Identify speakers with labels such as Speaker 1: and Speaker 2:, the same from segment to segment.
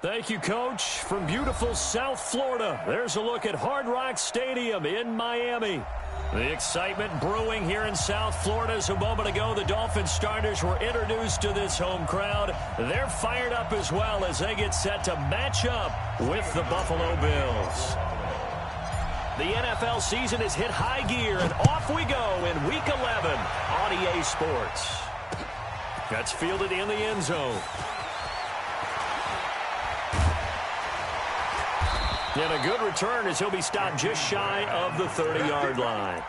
Speaker 1: Thank you, Coach. From beautiful South Florida, there's a look at Hard Rock Stadium in Miami. The excitement brewing here in South Florida as a moment ago the Dolphins starters were introduced to this home crowd. They're fired up as well as they get set to match up with the Buffalo Bills. The NFL season has hit high gear, and off we go in Week 11 on EA Sports. That's fielded in the end zone. And a good return as he'll be stopped just shy of the 30-yard line.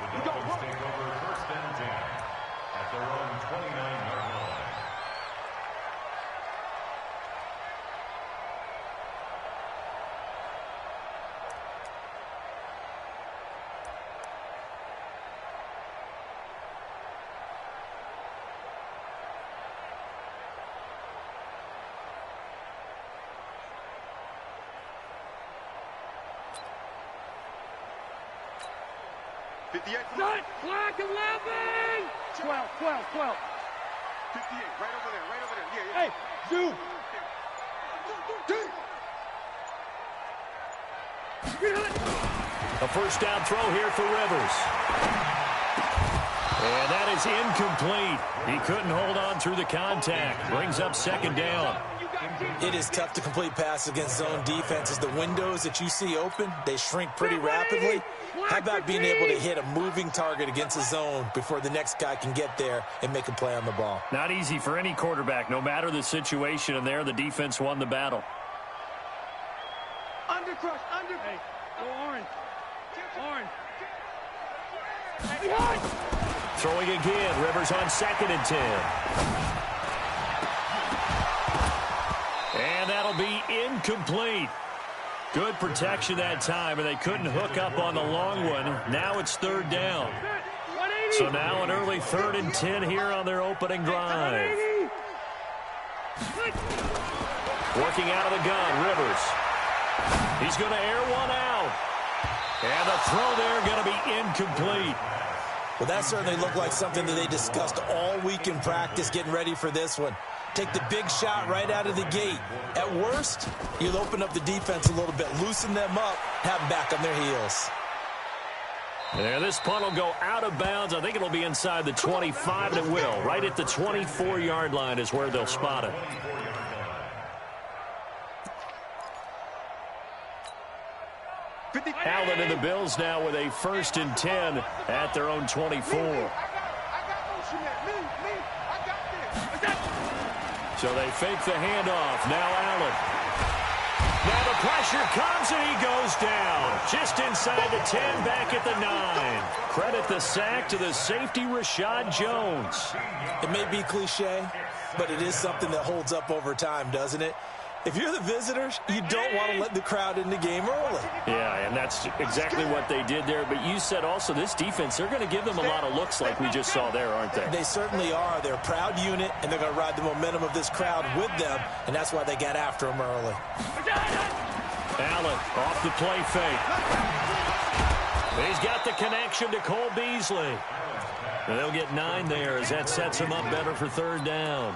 Speaker 2: Clock 11! 12. 58, right over there. Yeah. Hey, zoom!
Speaker 1: A first down throw here for Rivers. And that is incomplete. He couldn't hold on through the contact. Brings up second down.
Speaker 3: It is tough to complete passes against zone defenses. The windows that you see open, they shrink pretty rapidly. How about being able to hit a moving target against a zone before the next guy can get there and make a play on the ball?
Speaker 1: Not easy for any quarterback, no matter the situation, and there the defense won the battle.
Speaker 2: Undercrush. Hey, go orange.
Speaker 1: Throwing again, Rivers on 2nd and 10. And that'll be incomplete. Good protection that time, and they couldn't hook up on the long one. Now it's 3rd down. So now an early 3rd and 10 here on their opening drive. Working out of the gun, Rivers. He's going to air one out. And the throw there going to be incomplete.
Speaker 3: Well, that certainly looked like something that they discussed all week in practice getting ready for this one. Take the big shot right out of the gate. At worst, you'll open up the defense a little bit, loosen them up, have them back on their heels.
Speaker 1: And this punt will go out of bounds. I think it'll be inside the 25, and it will. Right at the 24-yard line is where they'll spot it. Allen and the Bills now with a 1st and 10 at their own 24. So they fake the handoff. Now Allen. Now the pressure comes and he goes down. Just inside the 10, back at the 9. Credit the sack to the safety, Rashad Jones.
Speaker 3: It may be cliche, but it is something that holds up over time, doesn't it? If you're the visitors, you don't want to let the crowd in the game early.
Speaker 1: Yeah, and that's exactly what they did there. But you said also this defense, they're going to give them a lot of looks like we just saw there, aren't they?
Speaker 3: They certainly are. They're a proud unit, and they're going to ride the momentum of this crowd with them, and that's why they got after them early.
Speaker 1: Allen off the play fake. He's got the connection to Cole Beasley. And they'll get 9 there as that sets him up better for 3rd down.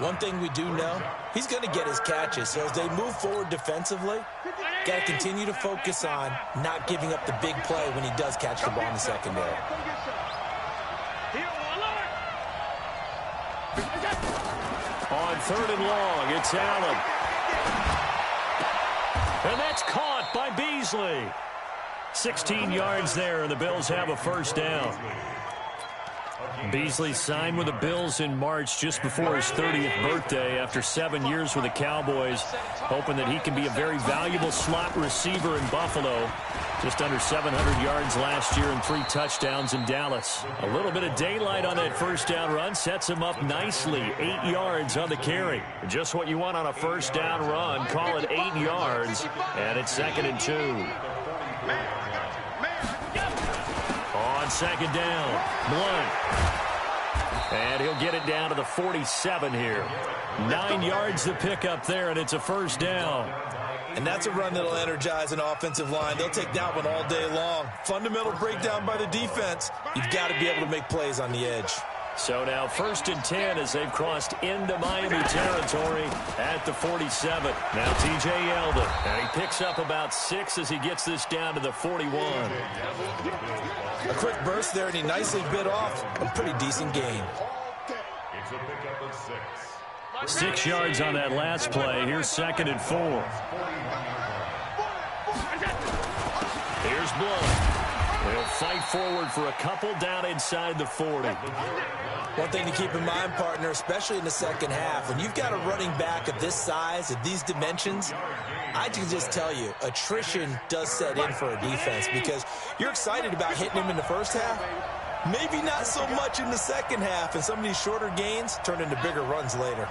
Speaker 3: One thing we do know, he's going to get his catches. So as they move forward defensively, got to continue to focus on not giving up the big play when he does catch the ball in the secondary.
Speaker 1: On 3rd and long, it's Allen. And that's caught by Beasley. 16 yards there, and the Bills have a 1st down. Beasley signed with the Bills in March just before his 30th birthday after 7 years with the Cowboys, hoping that he can be a very valuable slot receiver in Buffalo. Just under 700 yards last year and 3 touchdowns in Dallas. A little bit of daylight on that 1st down run sets him up nicely. 8 yards on the carry. Just what you want on a 1st down run. Call it 8 yards, and it's 2nd and 2. On 2nd down, Blunt. And he'll get it down to the 47 here. 9 yards to pick up there, and it's a 1st down.
Speaker 3: And that's a run that'll energize an offensive line. They'll take that one all day long. Fundamental breakdown by the defense. You've got to be able to make plays on the edge.
Speaker 1: So now 1st and 10 as they've crossed into Miami territory at the 47. Now T.J. Yeldon, and he picks up about 6 as he gets this down to the 41.
Speaker 3: A quick burst there, and he nicely bit off a pretty decent gain.
Speaker 4: It's a pickup of 6.
Speaker 1: 6 yards on that last play. Here's 2nd and 4. Here's Blunt. They'll fight forward for a couple down inside the 40.
Speaker 3: One thing to keep in mind, partner, especially in the second half, when you've got a running back of this size, of these dimensions, I can just tell you, attrition does set in for a defense because you're excited about hitting him in the first half. Maybe not so much in the second half, and some of these shorter gains turn into bigger runs later.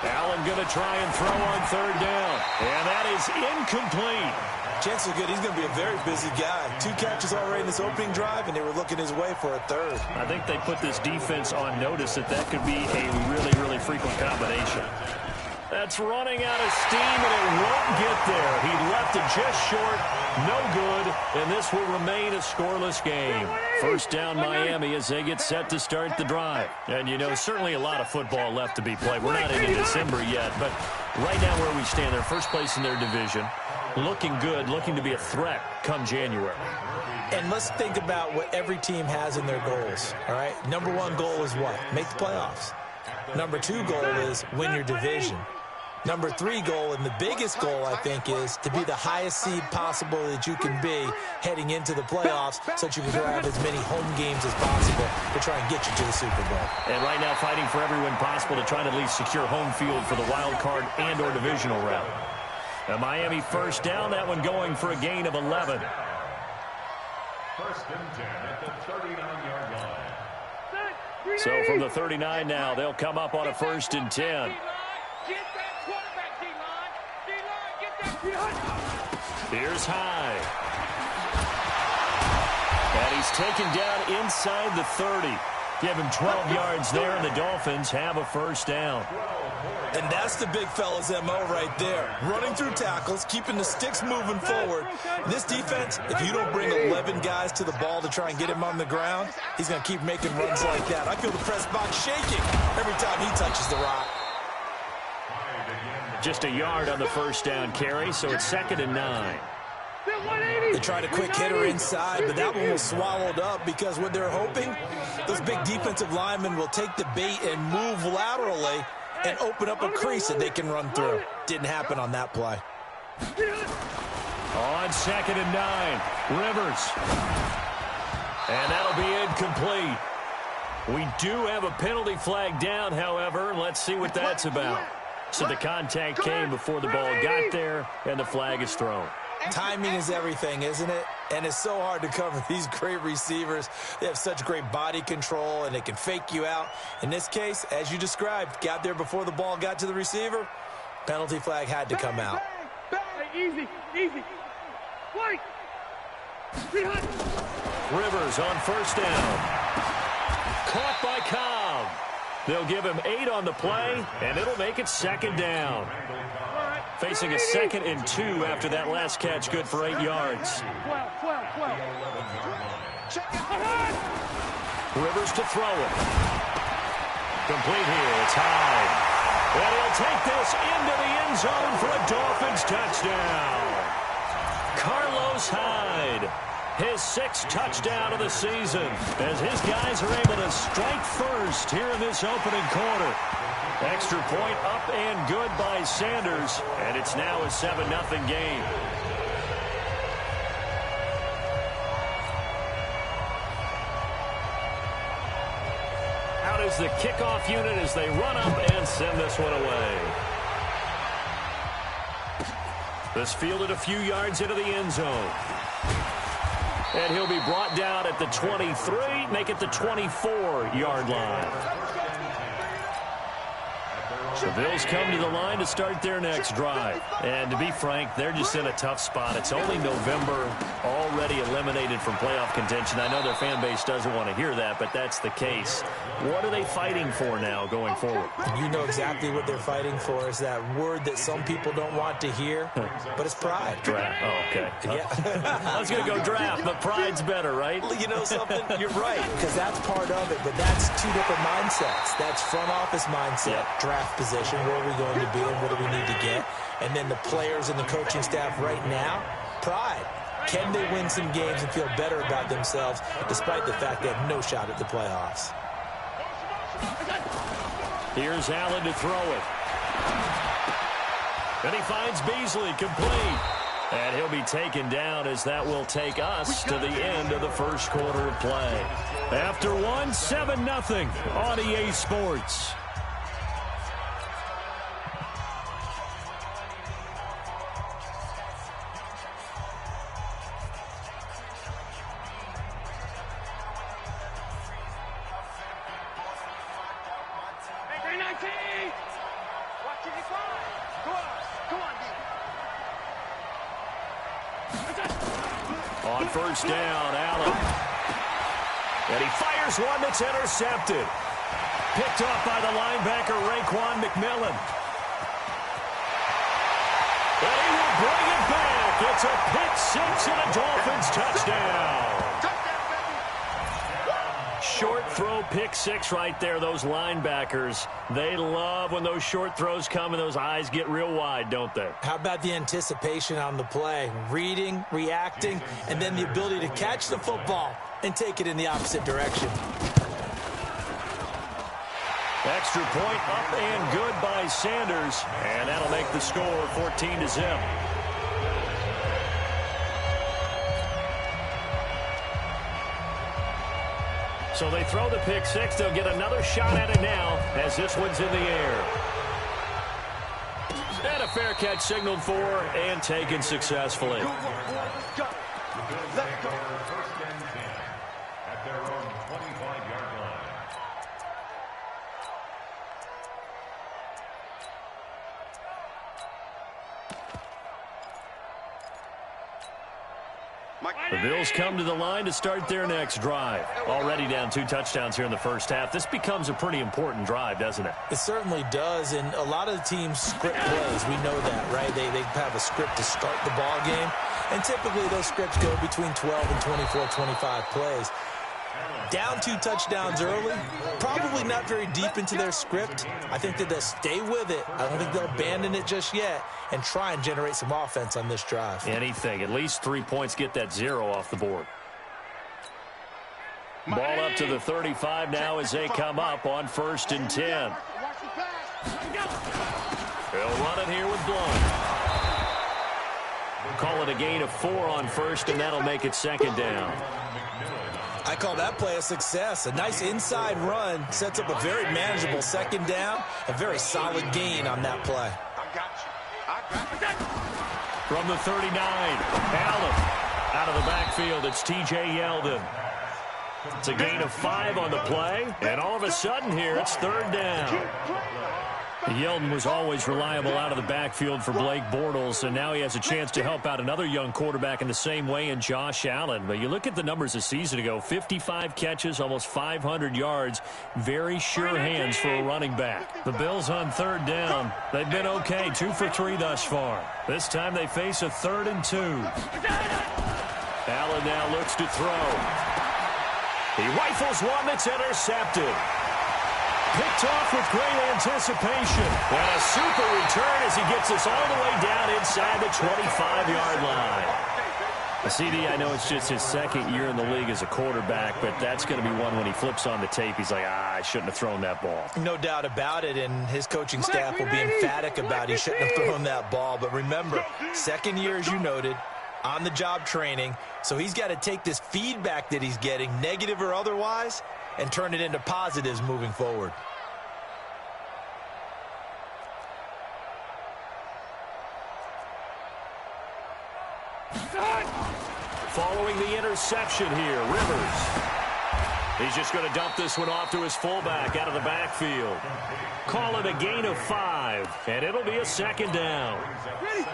Speaker 1: Allen going to try and throw on 3rd down, and that is incomplete.
Speaker 3: Chances are good he's going to be a very busy guy. 2 catches already in this opening drive, and they were looking his way for a 3rd.
Speaker 1: I think they put this defense on notice that could be a really, really frequent combination. That's running out of steam, and it won't get there. He left it just short, no good, and this will remain a scoreless game. 1st down Miami as they get set to start the drive. And, you know, certainly a lot of football left to be played. We're not into December yet, but right now where we stand, they're first place in their division. Looking good, looking to be a threat come January.
Speaker 3: And let's think about what every team has in their goals, all right? Number 1 goal is what? Make the playoffs. Number 2 goal is win your division. Number 3 goal, and the biggest goal, I think, is to be the highest seed possible that you can be heading into the playoffs so that you can have as many home games as possible to try and get you to the Super Bowl.
Speaker 1: And right now fighting for every win possible to try to at least secure home field for the wild card and or divisional round. A Miami 1st down, that one going for a gain of 11.
Speaker 4: 1st and 10 at the 39-yard line.
Speaker 1: So from the 39 now, they'll come up on a 1st and 10. Here's Hyde. And he's taken down inside the 30. Give him 12 yards there, and the Dolphins have a 1st down.
Speaker 3: And that's the big fella's MO right there. Running through tackles, keeping the sticks moving forward. This defense, if you don't bring 11 guys to the ball to try and get him on the ground, he's going to keep making runs like that. I feel the press box shaking every time he touches the rock.
Speaker 1: Just a yard on the 1st down carry, so it's 2nd and 9.
Speaker 3: They tried a quick hitter inside, but that one was swallowed up because what they're hoping, those big defensive linemen will take the bait and move laterally and open up a crease that they can run through. Didn't happen on that play.
Speaker 1: On 2nd and 9, Rivers. And that'll be incomplete. We do have a penalty flag down, however. Let's see what that's about. So the contact came before the ball got there, and the flag is thrown.
Speaker 3: Timing is everything, isn't it? And it's so hard to cover these great receivers. They have such great body control, and they can fake you out. In this case, as you described, got there before the ball got to the receiver. Penalty flag had to come out.
Speaker 2: Easy, easy. White.
Speaker 1: Rivers on 1st down. Caught by Cobb. They'll give him 8 on the play, and it'll make it 2nd down. Facing a 2nd and 2 after that last catch, good for 8 yards.
Speaker 2: 12.
Speaker 1: Rivers to throw it. Complete here, it's Hyde. And he'll take this into the end zone for a Dolphins touchdown. Carlos Hyde, his 6th touchdown of the season, as his guys are able to strike first here in this opening quarter. Extra point up and good by Sanders, and it's now a 7-0 game. Out is the kickoff unit as they run up and send this one away. This fielded a few yards into the end zone. And he'll be brought down at the 23, make it the 24-yard line. The Bills come to the line to start their next drive. And to be frank, they're just in a tough spot. It's only November, already eliminated from playoff contention. I know their fan base doesn't want to hear that, but that's the case. What are they fighting for now going forward?
Speaker 3: You know exactly what they're fighting for is that word that some people don't want to hear, but it's pride.
Speaker 1: Draft. Oh, okay.
Speaker 3: Yeah.
Speaker 1: I was going to go draft, but pride's better, right?
Speaker 3: You know something? You're right, because that's part of it, but that's two different mindsets. That's front office mindset, draft position, where are we going to be and what do we need to get? And then the players and the coaching staff right now, pride. Can they win some games and feel better about themselves despite the fact they have no shot at the playoffs?
Speaker 1: Here's Allen to throw it. And he finds Beasley complete. And he'll be taken down as that will take us to the end of the first quarter of play. After one, 7-0 on EA Sports. On first down, Allen. And he fires one that's intercepted. Picked off by the linebacker, Raekwon McMillan. And he will bring it back. It's a pick six and a Dolphins touchdown. Short throw, pick six right there. Those linebackers, they love when those short throws come and those eyes get real wide, don't they?
Speaker 3: How about the anticipation on the play? Reading, reacting, and then the ability to catch the football and take it in the opposite direction.
Speaker 1: Extra point up and good by Sanders. And that'll make the score 14-0. So they throw the pick six. They'll get another shot at it now as this one's in the air. And a fair catch signaled for and taken successfully.
Speaker 4: The Bills take over first and 10 at their own 25-yard line.
Speaker 1: The Bills come to the line to start their next drive. Already down 2 touchdowns here in the first half. This becomes a pretty important drive, doesn't it?
Speaker 3: It certainly does, and a lot of the teams script plays. We know that, right? They have a script to start the ball game, and typically those scripts go between 12 and 24, 25 plays. Down 2 touchdowns early, probably not very deep into their script. I think that they'll stay with it. I don't think they'll abandon it just yet and try and generate some offense on this drive.
Speaker 1: Anything. At least 3 points, get that 0 off the board. Ball up to the 35 now as they come up on first and 10. They'll run it here with Blunt. Call it a gain of 4 on first, and that'll make it second down.
Speaker 3: I call that play a success. A nice inside run sets up a very manageable second down. A very solid gain on that play.
Speaker 1: From the 39, Allen out of the backfield. It's T.J. Yeldon. It's a gain of 5 on the play, and all of a sudden here it's third down. Yeldon was always reliable out of the backfield for Blake Bortles, and now he has a chance to help out another young quarterback in the same way in Josh Allen. But you look at the numbers a season ago, 55 catches, almost 500 yards, very sure hands for a running back. The Bills on third down. They've been okay, 2 for 3 thus far. This time they face a 3rd and 2. Allen now looks to throw. He rifles one that's intercepted. Picked off with great anticipation. And a super return as he gets us all the way down inside the 25-yard line. CD, I know it's just his second year in the league as a quarterback, but that's going to be one when he flips on the tape. He's like, I shouldn't have thrown that ball.
Speaker 3: No doubt about it, and his coaching staff will be emphatic about he shouldn't have thrown that ball. But remember, second year, as you noted, on-the-job training. So he's got to take this feedback that he's getting, negative or otherwise, and turn it into positives moving forward.
Speaker 1: Following the interception here, Rivers. He's just going to dump this one off to his fullback out of the backfield. Call it a gain of 5, and it'll be a second down.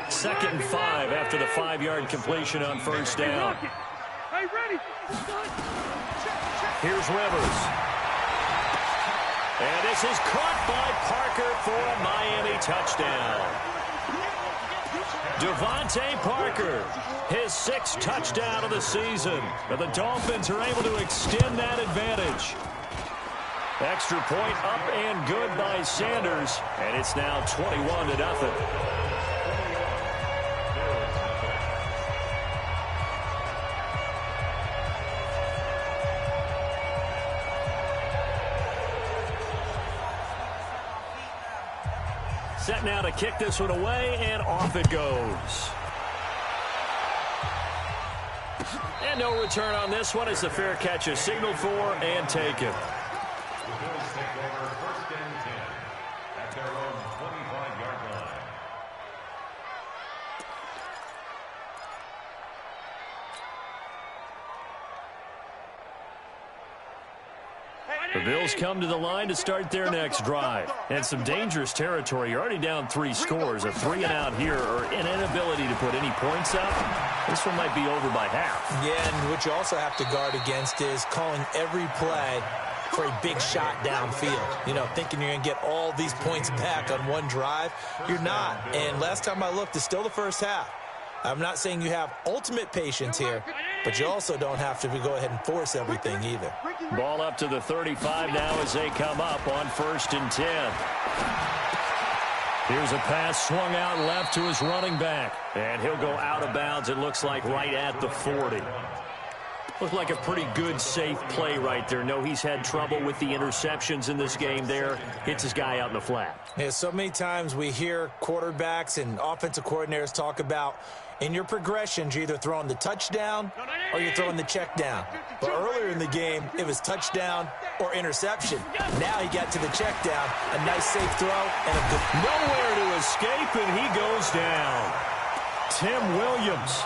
Speaker 1: 2nd and 5 after the 5-yard completion on first down.
Speaker 2: Hey, ready.
Speaker 1: Here's Rivers. And this is caught by Parker for a Miami touchdown. Devontae Parker, his 6th touchdown of the season. And the Dolphins are able to extend that advantage. Extra point up and good by Sanders. And it's now 21-0. Set now to kick this one away, and off it goes. And no return on this one as the fair catch is signaled for and taken.
Speaker 4: The Bills take over 1st and 10 at their own 25-yard line.
Speaker 1: The Bills come to the line to start their next drive. And some dangerous territory. You're already down 3 scores. A 3-and-out here or an inability to put any points up. This one might be over by half.
Speaker 3: Yeah, and what you also have to guard against is calling every play for a big shot downfield. You know, thinking you're going to get all these points back on one drive. You're not. And last time I looked, it's still the first half. I'm not saying you have ultimate patience here, but you also don't have to go ahead and force everything either.
Speaker 1: Ball up to the 35 now as they come up on 1st and 10. Here's a pass swung out left to his running back. And he'll go out of bounds, it looks like, right at the 40. Looked like a pretty good, safe play right there. No, he's had trouble with the interceptions in this game there. Hits his guy out in the flat.
Speaker 3: Yeah, so many times we hear quarterbacks and offensive coordinators talk about in your progressions, you're either throwing the touchdown or you're throwing the check down. But earlier in the game, it was touchdown or interception. Now he got to the check down. A nice, safe throw and a good...
Speaker 1: Nowhere to escape, and he goes down. Tim Williams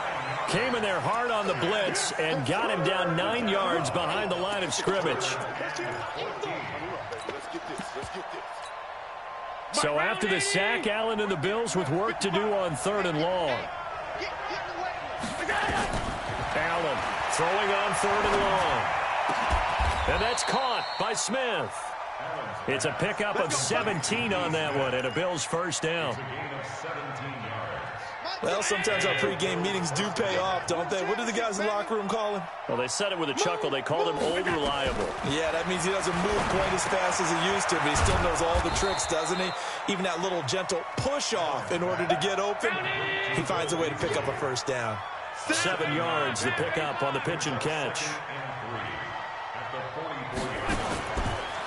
Speaker 1: came in there hard on the blitz and got him down 9 yards behind the line of scrimmage. So after the sack, Allen and the Bills with work to do on 3rd and long. Allen throwing on 3rd and long. And that's caught by Smith. It's a pickup of 17 on that one and a Bills first down.
Speaker 3: Well, sometimes our pregame meetings do pay off, don't they? What do the guys in the locker room call him?
Speaker 1: Well, they said it with a chuckle. They called him Old Reliable.
Speaker 3: Yeah, that means he doesn't move quite as fast as he used to, but he still knows all the tricks, doesn't he? Even that little gentle push-off in order to get open, he finds a way to pick up a first down.
Speaker 1: 7 yards, the pickup on the pitch and catch.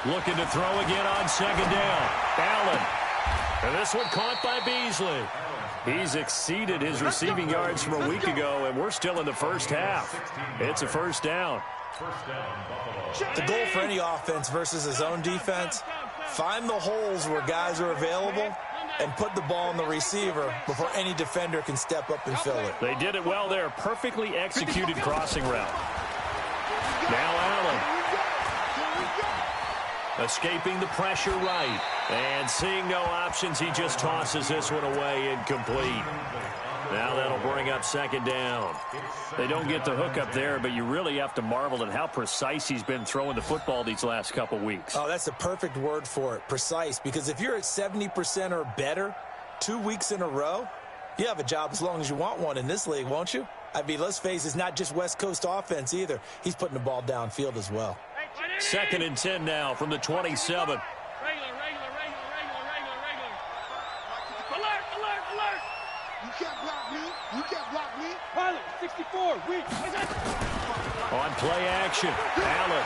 Speaker 1: Looking to throw again on 2nd down. Allen. And this one caught by Beasley. He's exceeded his receiving yards from a week ago, and we're still in the first half. It's a first down.
Speaker 3: The goal for any offense versus his own defense, find the holes where guys are available and put the ball on the receiver before any defender can step up and fill it.
Speaker 1: They did it well there. Perfectly executed crossing route. Now Allen. Escaping the pressure right. And seeing no options, he just tosses this one away incomplete. Now that'll bring up 2nd down. They don't get the hook up there, but you really have to marvel at how precise he's been throwing the football these last couple weeks.
Speaker 3: Oh, that's the perfect word for it, precise. Because if you're at 70% or better 2 weeks in a row, you have a job as long as you want one in this league, won't you? I mean, let's face it, it's not just West Coast offense either. He's putting the ball downfield as well.
Speaker 1: 2nd and 10 now from the 27.
Speaker 2: Alert! You can't block me. Pilot, 64, weak.
Speaker 1: On play action, Allen.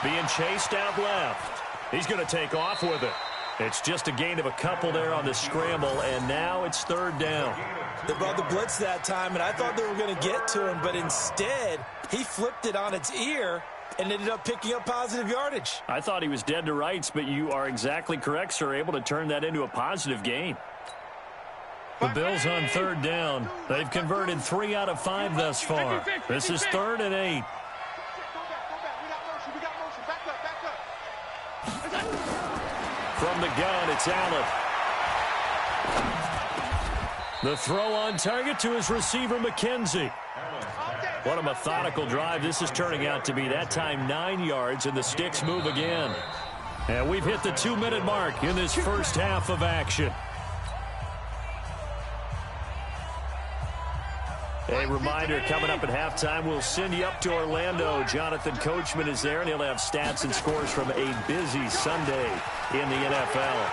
Speaker 1: Being chased out left. He's going to take off with it. It's just a gain of a couple there on the scramble, and now it's 3rd down.
Speaker 3: They brought the blitz that time, and I thought they were going to get to him, but instead, he flipped it on its ear and ended up picking up positive yardage.
Speaker 1: I thought he was dead to rights, but you are exactly correct, sir, able to turn that into a positive gain. The Bills on 3rd down. They've converted 3 out of 5 thus far. This is 3rd and 8. From the gun, it's Allen. The throw on target to his receiver, McKenzie. What a methodical drive this is turning out to be. That time 9 yards, and the sticks move again. And we've hit the 2-minute mark in this first half of action. A reminder, coming up at halftime, we'll send you up to Orlando. Jonathan Coachman is there, and he'll have stats and scores from a busy Sunday in the NFL.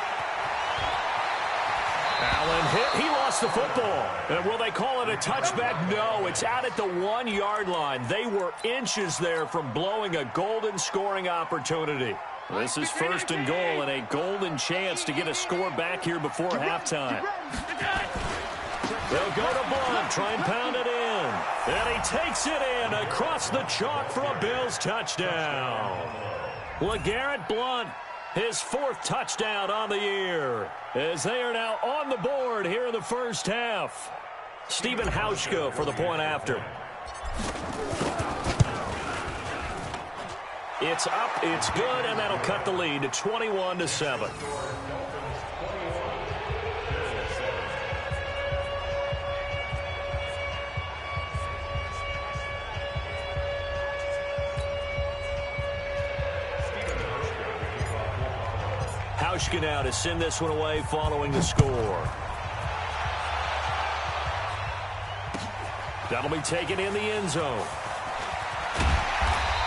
Speaker 1: Allen hit. He lost the football. And will they call it a touchback? No, it's out at the 1-yard line. They were inches there from blowing a golden scoring opportunity. This is 1st and goal, and a golden chance to get a score back here before halftime. They'll go to Blunt, try and pound it in. And he takes it in across the chalk for a Bills touchdown. LeGarrette Blunt, his 4th touchdown on the year, as they are now on the board here in the first half. Stephen Hauschka for the point after. It's up, it's good, and that'll cut the lead to 21-7. Hauschka now to send this one away following the score. That'll be taken in the end zone.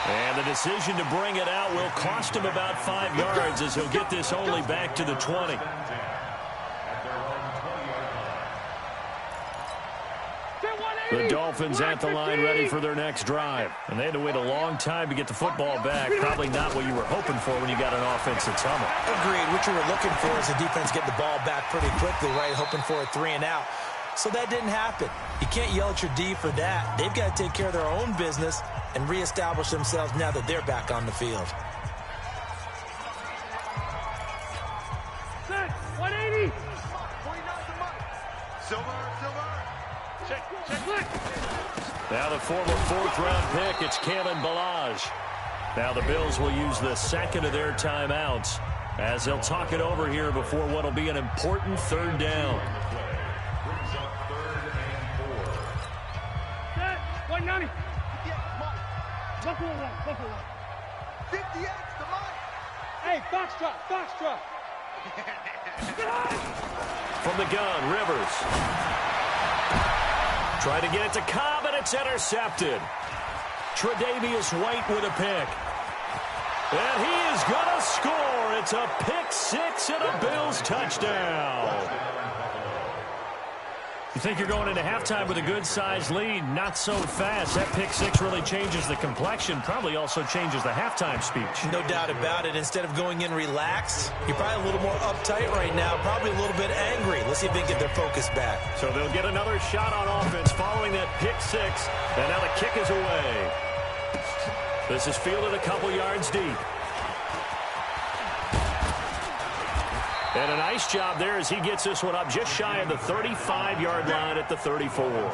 Speaker 1: And the decision to bring it out will cost him about 5 yards, as he'll get this only back to the 20. The Dolphins at the line, ready for their next drive. And they had to wait a long time to get the football back. Probably not what you were hoping for when you got an offensive tunnel.
Speaker 3: Agreed. What you were looking for is the defense getting the ball back pretty quickly, right? Hoping for a 3 and out. So that didn't happen. You can't yell at your D for that. They've got to take care of their own business and reestablish themselves now that they're back on the field.
Speaker 2: 180. Silver. Check.
Speaker 1: Now the former 4th-round pick, it's Kalen Ballage. Now the Bills will use the 2nd of their timeouts as they'll talk it over here before what will be an important 3rd down.
Speaker 4: Brings up 3rd and 4.
Speaker 2: 190. Buffalo one. 58's the line. Hey, Foxtrot.
Speaker 1: From the gun, Rivers. Trying to get it to Cobb, and it's intercepted. Tre'Davious White with a pick. And he is going to score. It's a pick 6 and a Bills touchdown. You think you're going into halftime with a good-sized lead. Not so fast. That pick 6 really changes the complexion. Probably also changes the halftime speech.
Speaker 3: No doubt about it. Instead of going in relaxed, you're probably a little more uptight right now. Probably a little bit angry. Let's see if they can get their focus back.
Speaker 1: So they'll get another shot on offense following that pick 6. And now the kick is away. This is fielded a couple yards deep. And a nice job there as he gets this one up just shy of the 35-yard line at the 34.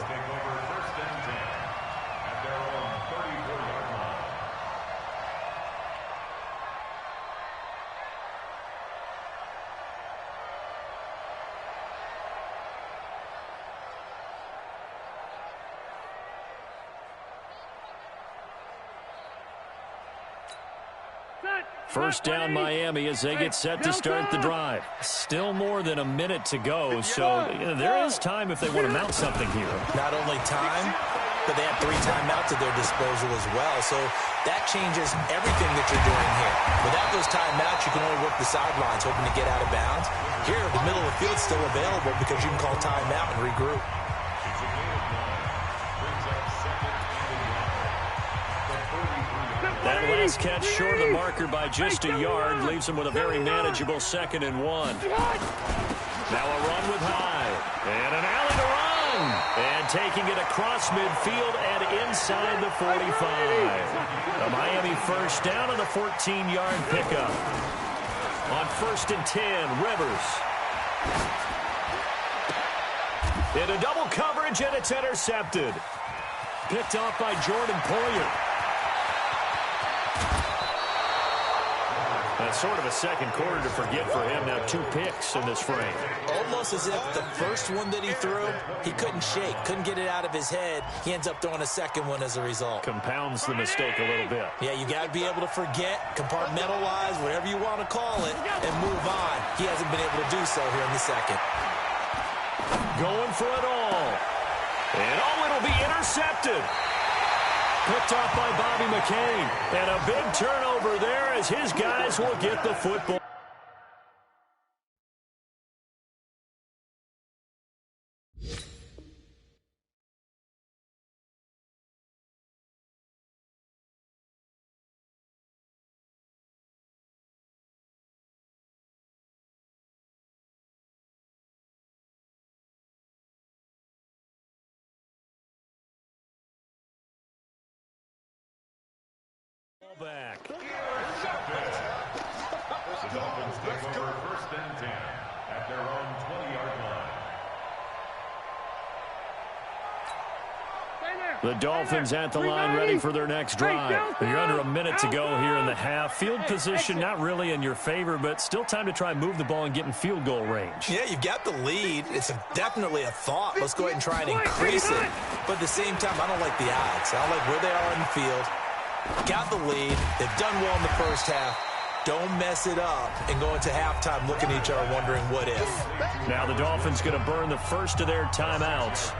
Speaker 1: First down Miami as they get set to start the drive. Still more than a minute to go, so there is time if they want to mount something here.
Speaker 3: Not only time, but they have 3 timeouts at their disposal as well, so that changes everything that you're doing here. Without those timeouts, you can only work the sidelines, hoping to get out of bounds. Here, the middle of the field is still available because you can call timeout and regroup.
Speaker 1: That last catch short of the marker by just a yard leaves him with a very manageable 2nd and 1. Now a run with Hyde. And an alley to run. And taking it across midfield and inside the 45. A Miami first down on the 14-yard pickup. On 1st and 10, Rivers. Into double coverage, and it's intercepted. Picked off by Jordan Poyer. That's sort of a second quarter to forget for him. Now 2 picks in this frame.
Speaker 3: Almost as if the first one that he threw, he couldn't shake, couldn't get it out of his head. He ends up throwing a second one as a result.
Speaker 1: Compounds the mistake a little bit.
Speaker 3: Yeah, you got to be able to forget, compartmentalize, whatever you want to call it, and move on. He hasn't been able to do so here in the second.
Speaker 1: Going for it all. And it'll be intercepted. Picked off by Bobby McCain. And a big turnover there as his guys will get the football. Back.
Speaker 4: The Dolphins take over 1st and 10 at their own 20-yard line.
Speaker 1: The Dolphins at the line ready for their next drive. You're under a minute to go here in the half. Field position not really in your favor, but still time to try and move the ball and get in field goal range.
Speaker 3: Yeah, you've got the lead. It's definitely a thought. Let's go ahead and try and increase it. But at the same time, I don't like the odds. I don't like where they are in the field. Got the lead. They've done well in the first half. Don't mess it up and go into halftime looking at each other wondering what if.
Speaker 1: Now the Dolphins going to burn the first of their timeouts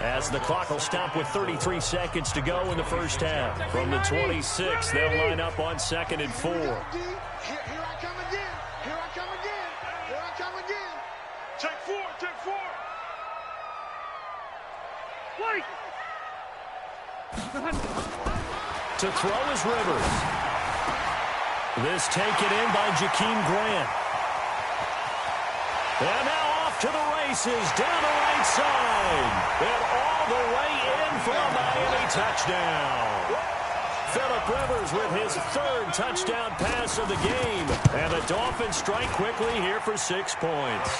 Speaker 1: as the clock will stop with 33 seconds to go in the first half. From the 26, they'll line up on 2nd and 4.
Speaker 2: Here I come again. Here I come again. Here I come again. Take 4. Take 4. Wait.
Speaker 1: To throw is Rivers. This taken in by Jakeem Grant. And now off to the races down the right side. And all the way in for a Miami touchdown. Phillip Rivers with his 3rd touchdown pass of the game. And the Dolphins strike quickly here for 6 points.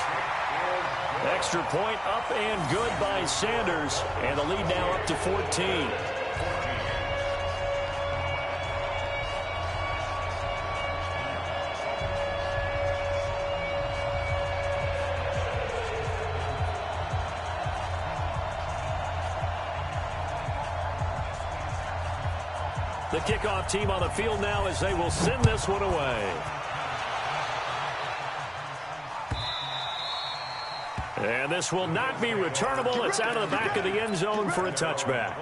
Speaker 1: Extra point up and good by Sanders. And the lead now up to 14. The kickoff team on the field now as they will send this one away. And this will not be returnable. It's out of the back of the end zone for a touchback.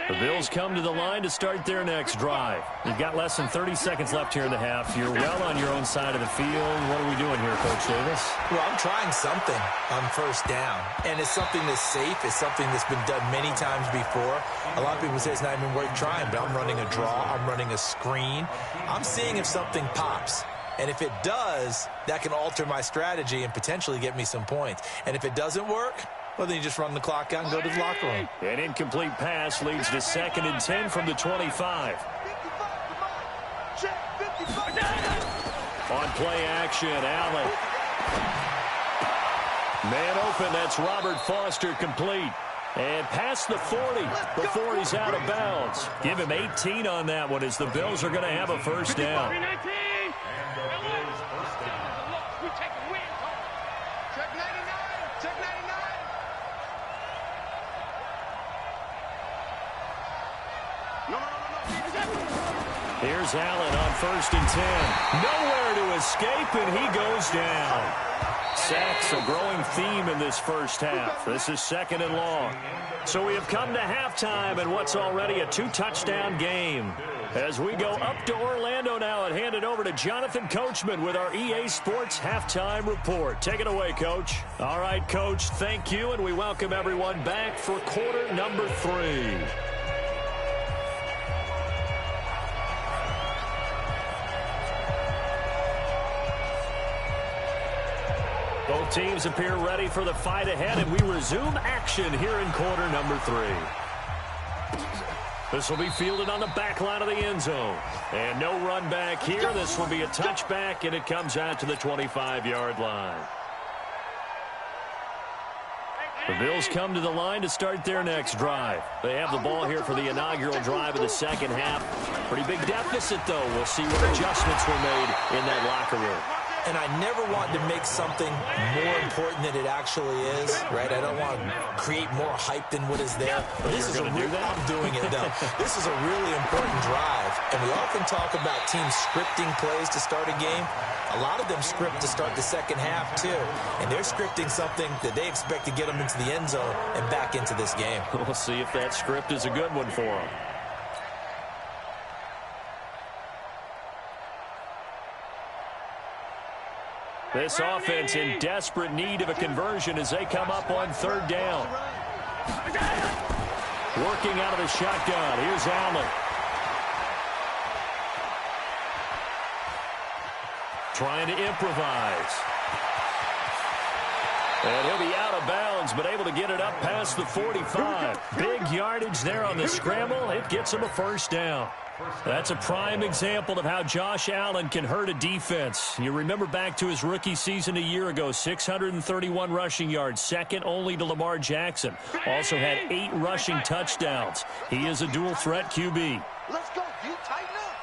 Speaker 1: The Bills come to the line to start their next drive. You've got less than 30 seconds left here in the half. You're well on your own side of the field. What are we doing here, Coach Davis?
Speaker 3: Well, I'm trying something on 1st down, and it's something that's safe. It's something that's been done many times before. A lot of people say it's not even worth trying, but I'm running a draw. I'm running a screen. I'm seeing if something pops. And if it does, that can alter my strategy and potentially get me some points. And if it doesn't work, well, then you just run the clock out and go to the locker room.
Speaker 1: An incomplete pass leads to 2nd and 10 from the 25. On play action, Allen. Man open, that's Robert Foster complete. And past the 40 before he's out of bounds. Give him 18 on that one as the Bills are going to have a 1st down. Here's Allen on 1st and 10. Nowhere to escape, and he goes down. Sacks a growing theme in this first half. This is 2nd and long. So we have come to halftime in what's already a 2-touchdown game. As we go up to Orlando now and hand it over to Jonathan Coachman with our EA Sports Halftime Report. Take it away, Coach. All right, Coach, thank you, and we welcome everyone back for quarter number 3. Both teams appear ready for the fight ahead, and we resume action here in quarter number 3. This will be fielded on the back line of the end zone. And no run back here. This will be a touchback, and it comes out to the 25-yard line. The Bills come to the line to start their next drive. They have the ball here for the inaugural drive of the second half. Pretty big deficit, though. We'll see what adjustments were made in that locker room.
Speaker 3: And I never want to make something more important than it actually is, right? I don't want to create more hype than what is there.
Speaker 1: But this is I'm
Speaker 3: doing it, though. This is a really important drive. And we often talk about teams scripting plays to start a game. A lot of them script to start the second half, too. And they're scripting something that they expect to get them into the end zone and back into this game.
Speaker 1: We'll see if that script is a good one for them. This offense in desperate need of a conversion as they come up on third down. Working out of the shotgun. Here's Allen. Trying to improvise. And he'll be out of bounds, but able to get it up past the 45. Big yardage there on the scramble. It gets him a first down. That's a prime example of how Josh Allen can hurt a defense. You remember back to his rookie season a year ago, 631 rushing yards, second only to Lamar Jackson. Also had 8 rushing touchdowns. He is a dual threat QB.
Speaker 2: Let's go. You tighten up.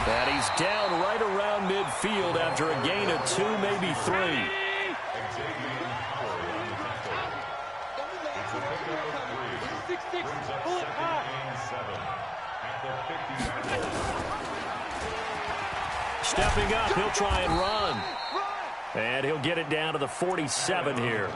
Speaker 1: And he's down right around midfield after a gain of 2, maybe 3. Stepping up, he'll try and run. And he'll get it down to the 47 here.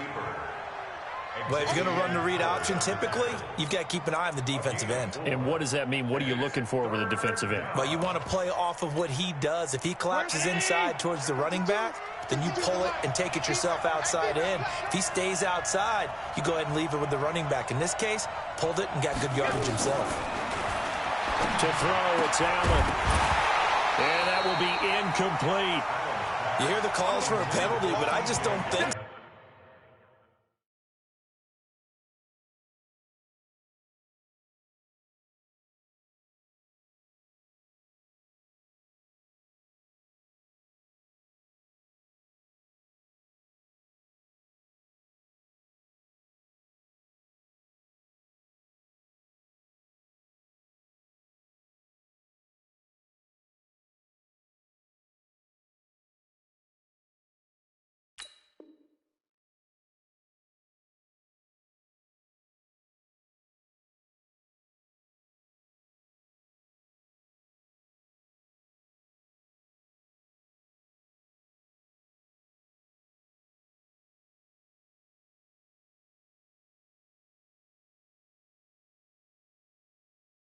Speaker 3: But if you're going to run the read option, typically, you've got to keep an eye on the defensive end.
Speaker 1: And what does that mean? What are you looking for with the defensive end?
Speaker 3: Well, you want to play off of what he does. If he collapses inside towards the running back, then you pull it and take it yourself outside in. If he stays outside, you go ahead and leave it with the running back. In this case, pulled it and got good yardage himself.
Speaker 1: To throw, it's Allen. And that will be incomplete.
Speaker 3: You hear the calls for a penalty, but I just don't think.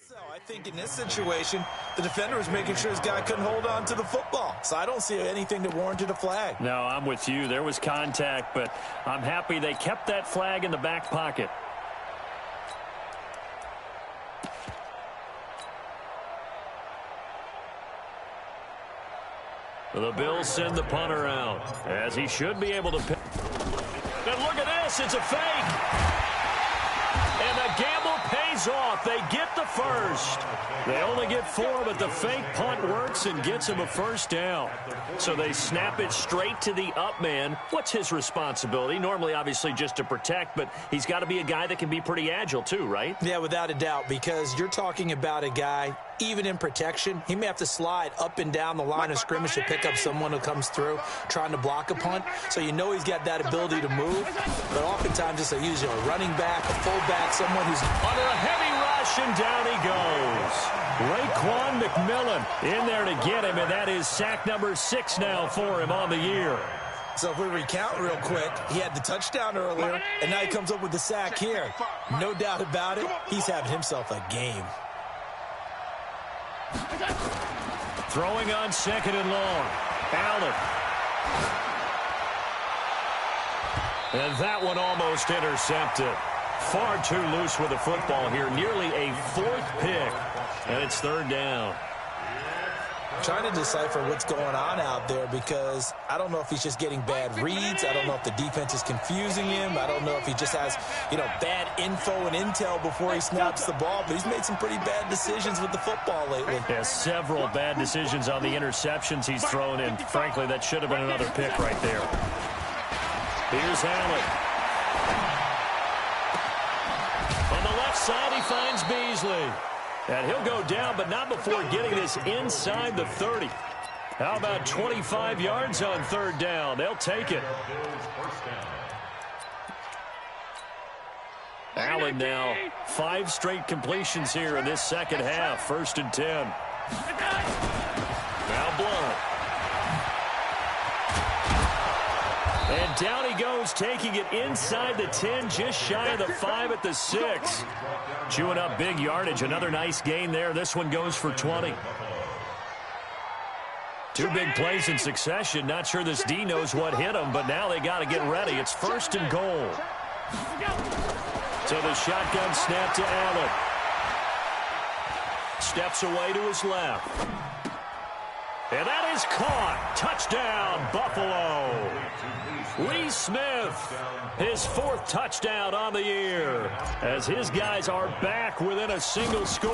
Speaker 3: So I think in this situation, the defender was making sure his guy couldn't hold on to the football. So I don't see anything that warranted a flag.
Speaker 1: No, I'm with you. There was contact, but I'm happy they kept that flag in the back pocket. The Bills send the punter out, as he should be able to pick. And look at this, it's a fake. And the gamble pays off. They get the first. They only get 4, but the fake punt works and gets him a first down. So they snap it straight to the up man. What's his responsibility? Normally, obviously, just to protect, but he's got to be a guy that can be pretty agile too, right?
Speaker 3: Yeah, without a doubt, because you're talking about a guy, even in protection, he may have to slide up and down the line of scrimmage to pick up someone who comes through trying to block a punt. So you know he's got that ability to move. But oftentimes it's usually a running back, a fullback, someone who's
Speaker 1: under a heavy rush, and down he goes. Raekwon McMillan in there to get him, and that is sack number 6 now for him on the year.
Speaker 3: So if we recount real quick, he had the touchdown earlier, and now he comes up with the sack here. No doubt about it, he's having himself a game.
Speaker 1: Throwing on 2nd and long. Allen. And that one almost intercepted. Far too loose with the football here. Nearly a 4th pick. And it's 3rd down.
Speaker 3: trying to decipher what's going on out there because I don't know if he's just getting bad reads. I don't know if the defense is confusing him. I don't know if he just has, bad info and intel before he snaps the ball, but he's made some pretty bad decisions with the football lately.
Speaker 1: Yeah, several bad decisions on the interceptions he's thrown, and frankly, that should have been another pick right there. Here's Allen. On the left side, he finds Beasley. And he'll go down, but not before getting this inside the 30. How about 25 yards on third down? They'll take it. Allen now 5 straight completions here in this second half. 1st and 10. Now Blunt. And down he goes, taking it inside the 10, just shy of the 5 at the 6. Chewing up big yardage. Another nice gain there. This one goes for 20. 2 big plays in succession. Not sure this D knows what hit him, but now they got to get ready. It's 1st and goal. So the shotgun snap to Allen. Steps away to his left. And that is caught. Touchdown, Buffalo. Lee Smith, his 4th touchdown on the year, as his guys are back within a single score.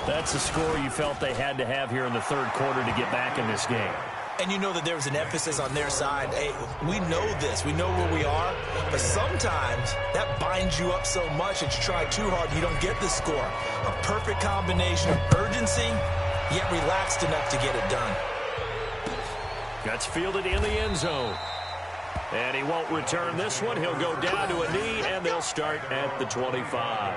Speaker 1: That's the score you felt they had to have here in the 3rd quarter to get back in this game.
Speaker 3: And you know that there was an emphasis on their side. Hey, we know this. We know where we are. But sometimes that binds you up so much that you try too hard, you don't get the score. A perfect combination of urgency, yet relaxed enough to get it done.
Speaker 1: That's fielded in the end zone. And he won't return this one. He'll go down to a knee, and they'll start at the 25.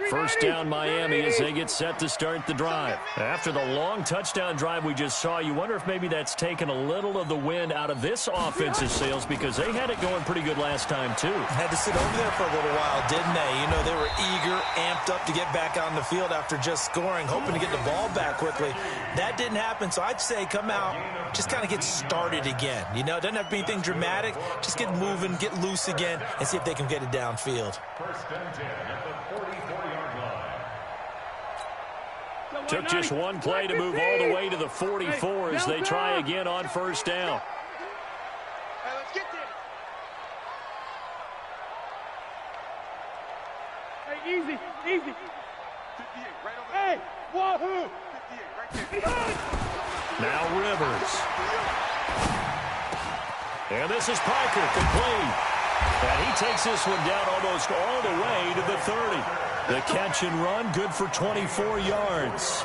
Speaker 1: First down Miami as they get set to start the drive. After the long touchdown drive we just saw, you wonder if maybe that's taken a little of the wind out of this offensive sails because they had it going pretty good last time too.
Speaker 3: Had to sit over there for a little while, didn't they? They were eager, amped up to get back on the field after just scoring, hoping to get the ball back quickly. That didn't happen, so I'd say come out, just kind of get started again. It doesn't have to be anything dramatic. Just get moving, get loose again, and see if they can get it downfield.
Speaker 4: 1st and 10 at the 44-yard line.
Speaker 1: Took just one play to move all the way to the 44 as they try again on 1st down.
Speaker 2: Hey, let's get there.
Speaker 5: Hey, easy, easy.
Speaker 2: 58, right over
Speaker 5: Hey, wahoo!
Speaker 2: 58, right there.
Speaker 1: Now Rivers. And this is Parker, complete. And he takes this one down almost all the way to the 30. The catch and run, good for 24 yards.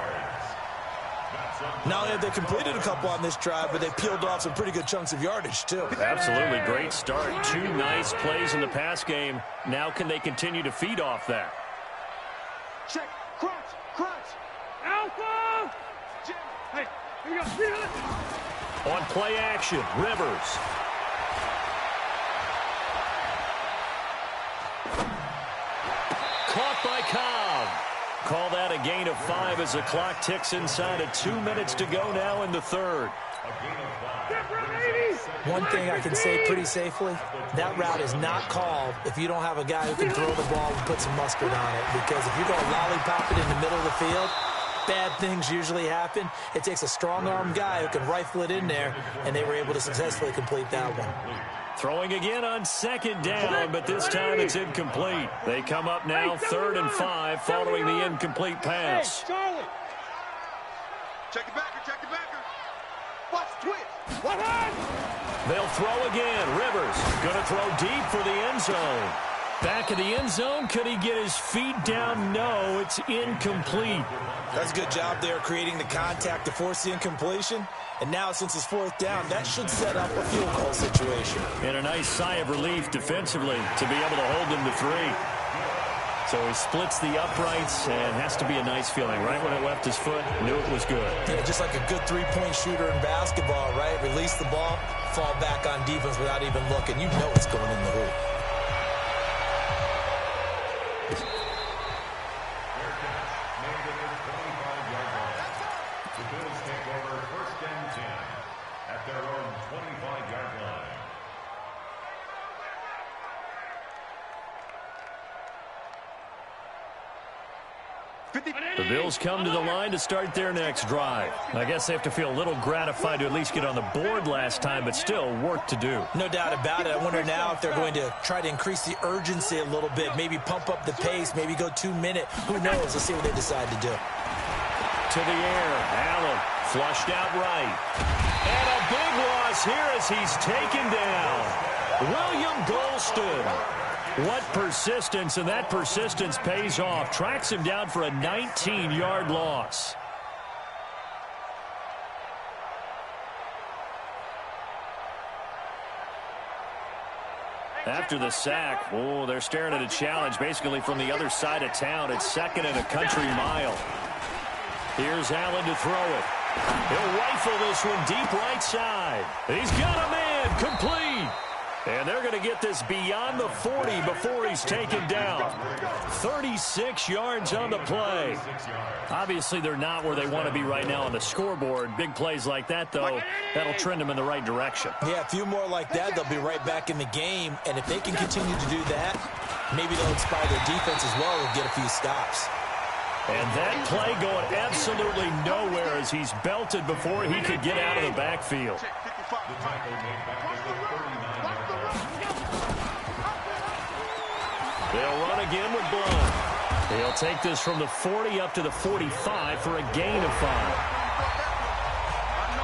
Speaker 3: Not only have they completed a couple on this drive, but they peeled off some pretty good chunks of yardage, too.
Speaker 1: Absolutely great start. 2 nice plays in the pass game. Now can they continue to feed off that?
Speaker 2: Check, crunch, crunch.
Speaker 5: Alpha! Hey, here we go.
Speaker 1: On play action, Rivers. Caught by Cobb. Call that a gain of 5 as the clock ticks inside of 2 minutes to go now in the 3rd.
Speaker 3: One thing I can say pretty safely, that route is not called if you don't have a guy who can throw the ball and put some mustard on it. Because if you're going to lollipop it in the middle of the field, bad things usually happen. It takes a strong-arm guy who can rifle it in there, and they were able to successfully complete that one.
Speaker 1: Throwing again on 2nd down, but this time it's incomplete. They come up now 3rd and 5 following the incomplete pass.
Speaker 5: Hey, Charlie.
Speaker 2: Check the backer, check the backer. Watch twitch.
Speaker 5: What happened?
Speaker 1: They'll throw again. Rivers going to throw deep for the end zone. Back in the end zone. Could he get his feet down? No, it's incomplete.
Speaker 3: That's a good job there creating the contact to force the incompletion. And now, since it's 4th down, that should set up a field goal situation.
Speaker 1: And a nice sigh of relief defensively to be able to hold them to 3. So he splits the uprights, and has to be a nice feeling. Right when it left his foot, knew it was good.
Speaker 3: Yeah, just like a good 3-point shooter in basketball, right? Release the ball, fall back on defense without even looking. You know it's going in the hoop.
Speaker 1: The Bills come to the line to start their next drive. I guess they have to feel a little gratified to at least get on the board last time, but still work to do.
Speaker 3: No doubt about it. I wonder now if they're going to try to increase the urgency a little bit, maybe pump up the pace, maybe go 2 minute. Who knows? Let's see what they decide to do.
Speaker 1: To the air, Allen flushed out right. And a big loss here as he's taken down. William Golston. What persistence, and that persistence pays off. Tracks him down for a 19-yard loss. After the sack, oh, they're staring at a challenge basically from the other side of town. It's 2nd and a country mile. Here's Allen to throw it. He'll rifle this one deep right side. He's got a man, complete. And they're going to get this beyond the 40 before he's taken down. 36 yards on the play. Obviously, they're not where they want to be right now on the scoreboard. Big plays like that, though, that'll trend them in the right direction.
Speaker 3: Yeah, a few more like that, they'll be right back in the game. And if they can continue to do that, maybe they'll inspire their defense as well and get a few stops.
Speaker 1: And that play going absolutely nowhere as he's belted before he could get out of the backfield. They'll run again with Blunt. He'll take this from the 40 up to the 45 for a gain of 5.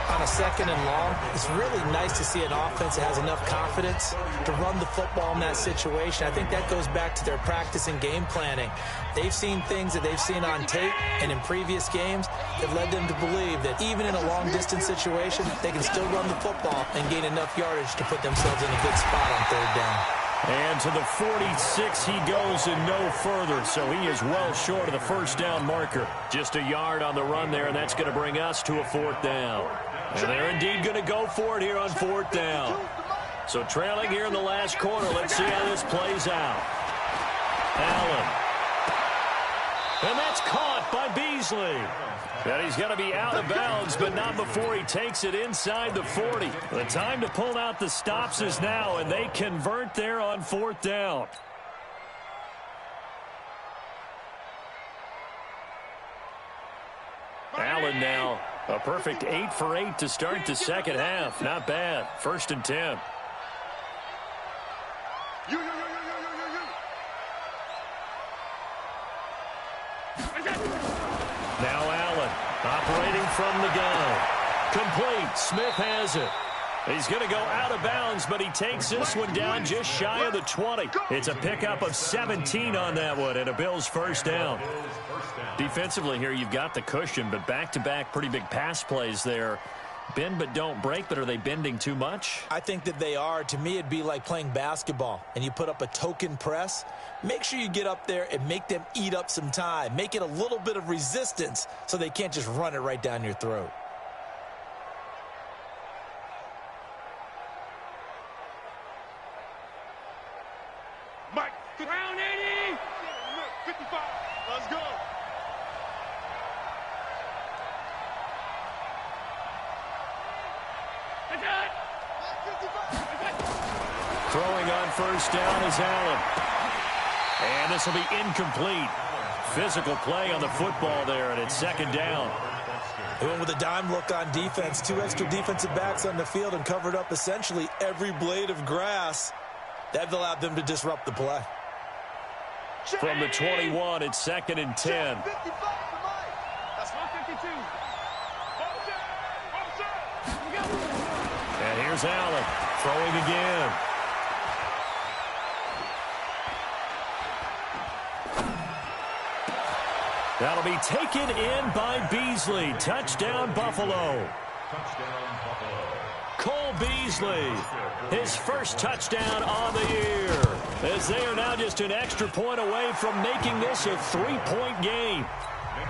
Speaker 3: On a 2nd and long, it's really nice to see an offense that has enough confidence to run the football in that situation. I think that goes back to their practice and game planning. They've seen things that they've seen on tape and in previous games that led them to believe that even in a long-distance situation, they can still run the football and gain enough yardage to put themselves in a good spot on 3rd down.
Speaker 1: And to the 46 he goes and no further, so he is well short of the 1st down marker. Just a yard on the run there, and that's going to bring us to a 4th down. And they're indeed going to go for it here on 4th down. So trailing here in the last quarter, let's see how this plays out. Allen. And that's caught by Beasley. And he's going to be out of bounds, but not before he takes it inside the 40. The time to pull out the stops is now, and they convert there on 4th down. Allen now, a perfect 8 for 8 to start the 2nd half. Not bad. 1st and 10. Now Allen operating from the gun. Complete. Smith has it. He's going to go out of bounds, but he takes this one down just shy of the 20. It's a pickup of 17 on that one, and a Bills 1st down. Defensively here, you've got the cushion, but back-to-back pretty big pass plays there. Bend but don't break, but are they bending too much?
Speaker 3: I think that they are. To me, it'd be like playing basketball, and you put up a token press. Make sure you get up there and make them eat up some time. Make it a little bit of resistance so they can't just run it right down your throat.
Speaker 2: Mike, round 80. 55. Let's go.
Speaker 1: Throwing on 1st down is Allen. And this will be incomplete. Physical play on the football there, and it's 2nd down.
Speaker 3: They went with a dime look on defense. 2 extra defensive backs on the field and covered up essentially every blade of grass. That allowed them to disrupt the play.
Speaker 1: From the 21, it's 2nd and 10.
Speaker 5: That's 152.
Speaker 1: And here's Allen throwing again. That'll be taken in by Beasley. Touchdown, Buffalo. Cole Beasley, his 1st touchdown on the year, as they are now just an extra point away from making this a 3-point game.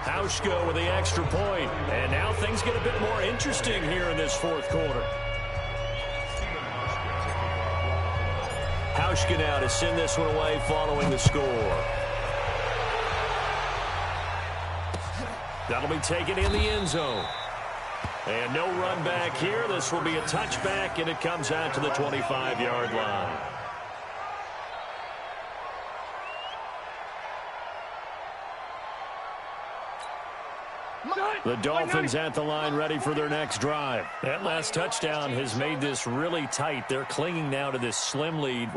Speaker 1: Hauschka with the extra point, and now things get a bit more interesting here in this 4th quarter. Hauschka now to send this one away following the score. That'll be taken in the end zone. And no run back here. This will be a touchback, and it comes out to the 25-yard line. The Dolphins at the line ready for their next drive. That last touchdown has made this really tight. They're clinging now to this slim lead.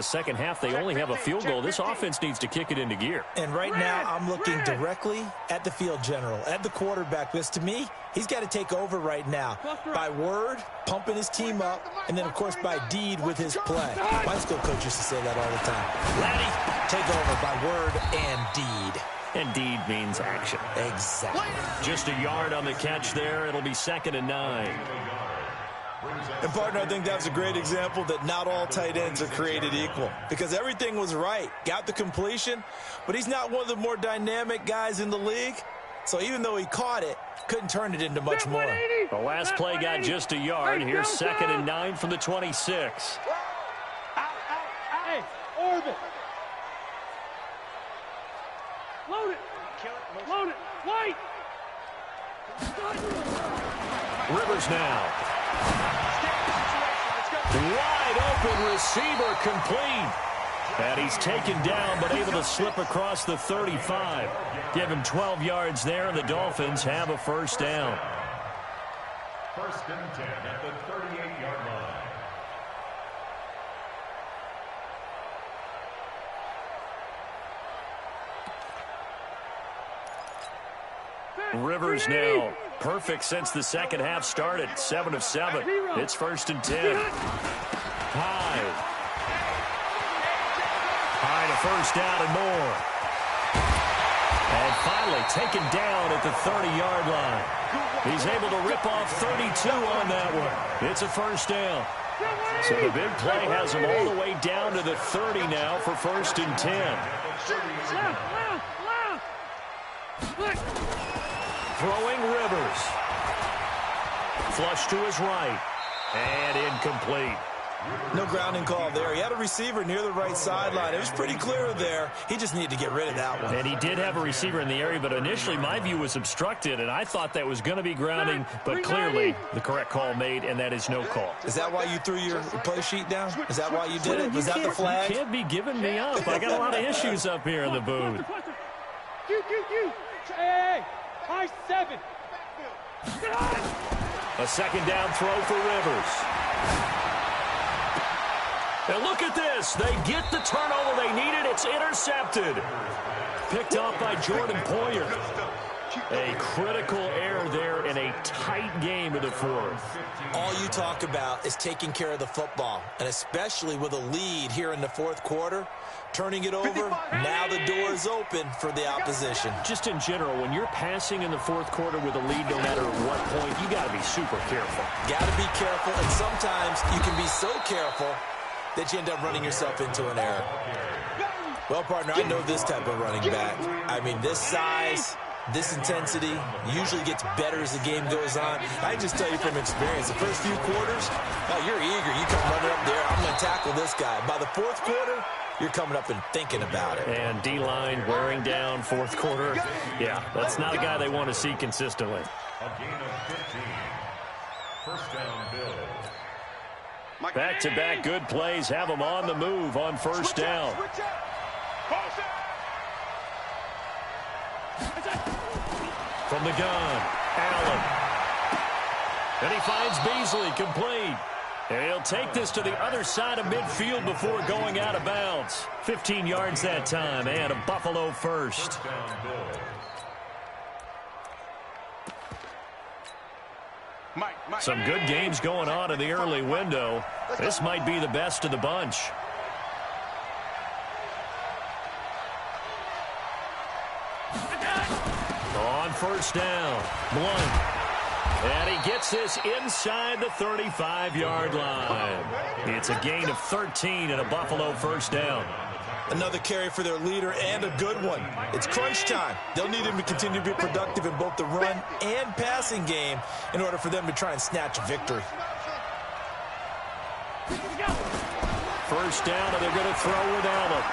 Speaker 1: Second half, they only have a field goal. This offense needs to kick it into gear.
Speaker 3: And right now, I'm looking directly at the field general, at the quarterback. Because to me, he's got to take over right now. By word, pumping his team up, and then, of course, by deed with his play. My school coach used to say that all the time. Laddie, take over by word and deed.
Speaker 1: And deed means action.
Speaker 3: Exactly.
Speaker 1: Just a yard on the catch there. It'll be 2nd and 9.
Speaker 3: And, partner, I think that's a great example that not all tight ends are created equal. Because everything was right. Got the completion, but he's not one of the more dynamic guys in the league. So even though he caught it, couldn't turn it into much more.
Speaker 1: The last play got just a yard. Here's 2nd and 9 from the 26.
Speaker 5: Hey, orbit. Load it. Load it. Wait.
Speaker 1: Rivers now. Wide open receiver complete. And he's taken down but able to slip across the 35. Give him 12 yards there, and the Dolphins have a first down.
Speaker 4: 1st and 10 at the 38-yard line.
Speaker 1: Rivers now perfect since the second half started. 7 of 7. It's 1st and 10. High to first down and more. And finally taken down at the 30-yard line. He's able to rip off 32 on that one. It's a first down. So the big play has him all the way down to the 30 now for 1st and 10. Throwing Rivers. Flush to his right. And incomplete.
Speaker 3: No grounding call there. He had a receiver near the right sideline. It was pretty clear there. He just needed to get rid of that one.
Speaker 1: And he did have a receiver in the area, but initially my view was obstructed, and I thought that was going to be grounding, but clearly the correct call made, and that is no call.
Speaker 3: Is that why you threw your play sheet down? Is that why you did it? Was that the flag?
Speaker 1: You can't be giving me up. I got a lot of issues up here in the booth.
Speaker 5: Hey, high 7.
Speaker 1: A second down throw for Rivers. And look at this. They get the turnover they needed. It's intercepted. Picked off by Jordan Poyer. A critical error there in a tight game of the 4th.
Speaker 3: All you talk about is taking care of the football, and especially with a lead here in the 4th quarter, turning it over, now the door is open for the opposition.
Speaker 1: Just in general, when you're passing in the 4th quarter with a lead, no matter what point, you got to be super careful.
Speaker 3: Got to be careful, and sometimes you can be so careful that you end up running yourself into an error. Well, partner, I know this type of running back. I mean, this size, this intensity usually gets better as the game goes on. I can just tell you from experience, the first few quarters, oh, you're eager. You come running up there, I'm going to tackle this guy. By the 4th quarter, you're coming up and thinking about it.
Speaker 1: And D-line wearing down 4th quarter. Yeah, that's not a guy they want to see consistently.
Speaker 4: A gain of 15. First down, Bills.
Speaker 1: Back-to-back good plays have them on the move on first down. From the gun, Allen. And he finds Beasley complete. And he'll take this to the other side of midfield before going out of bounds. 15 yards that time, and a Buffalo first. Some good games going on in the early window. This might be the best of the bunch. On first down, Blunt. And he gets this inside the 35-yard line. It's a gain of 13 and a Buffalo first down.
Speaker 3: Another carry for their leader and a good one. It's crunch time. They'll need him to continue to be productive in both the run and passing game in order for them to try and snatch a victory.
Speaker 1: First down, and they're going to throw with Allen.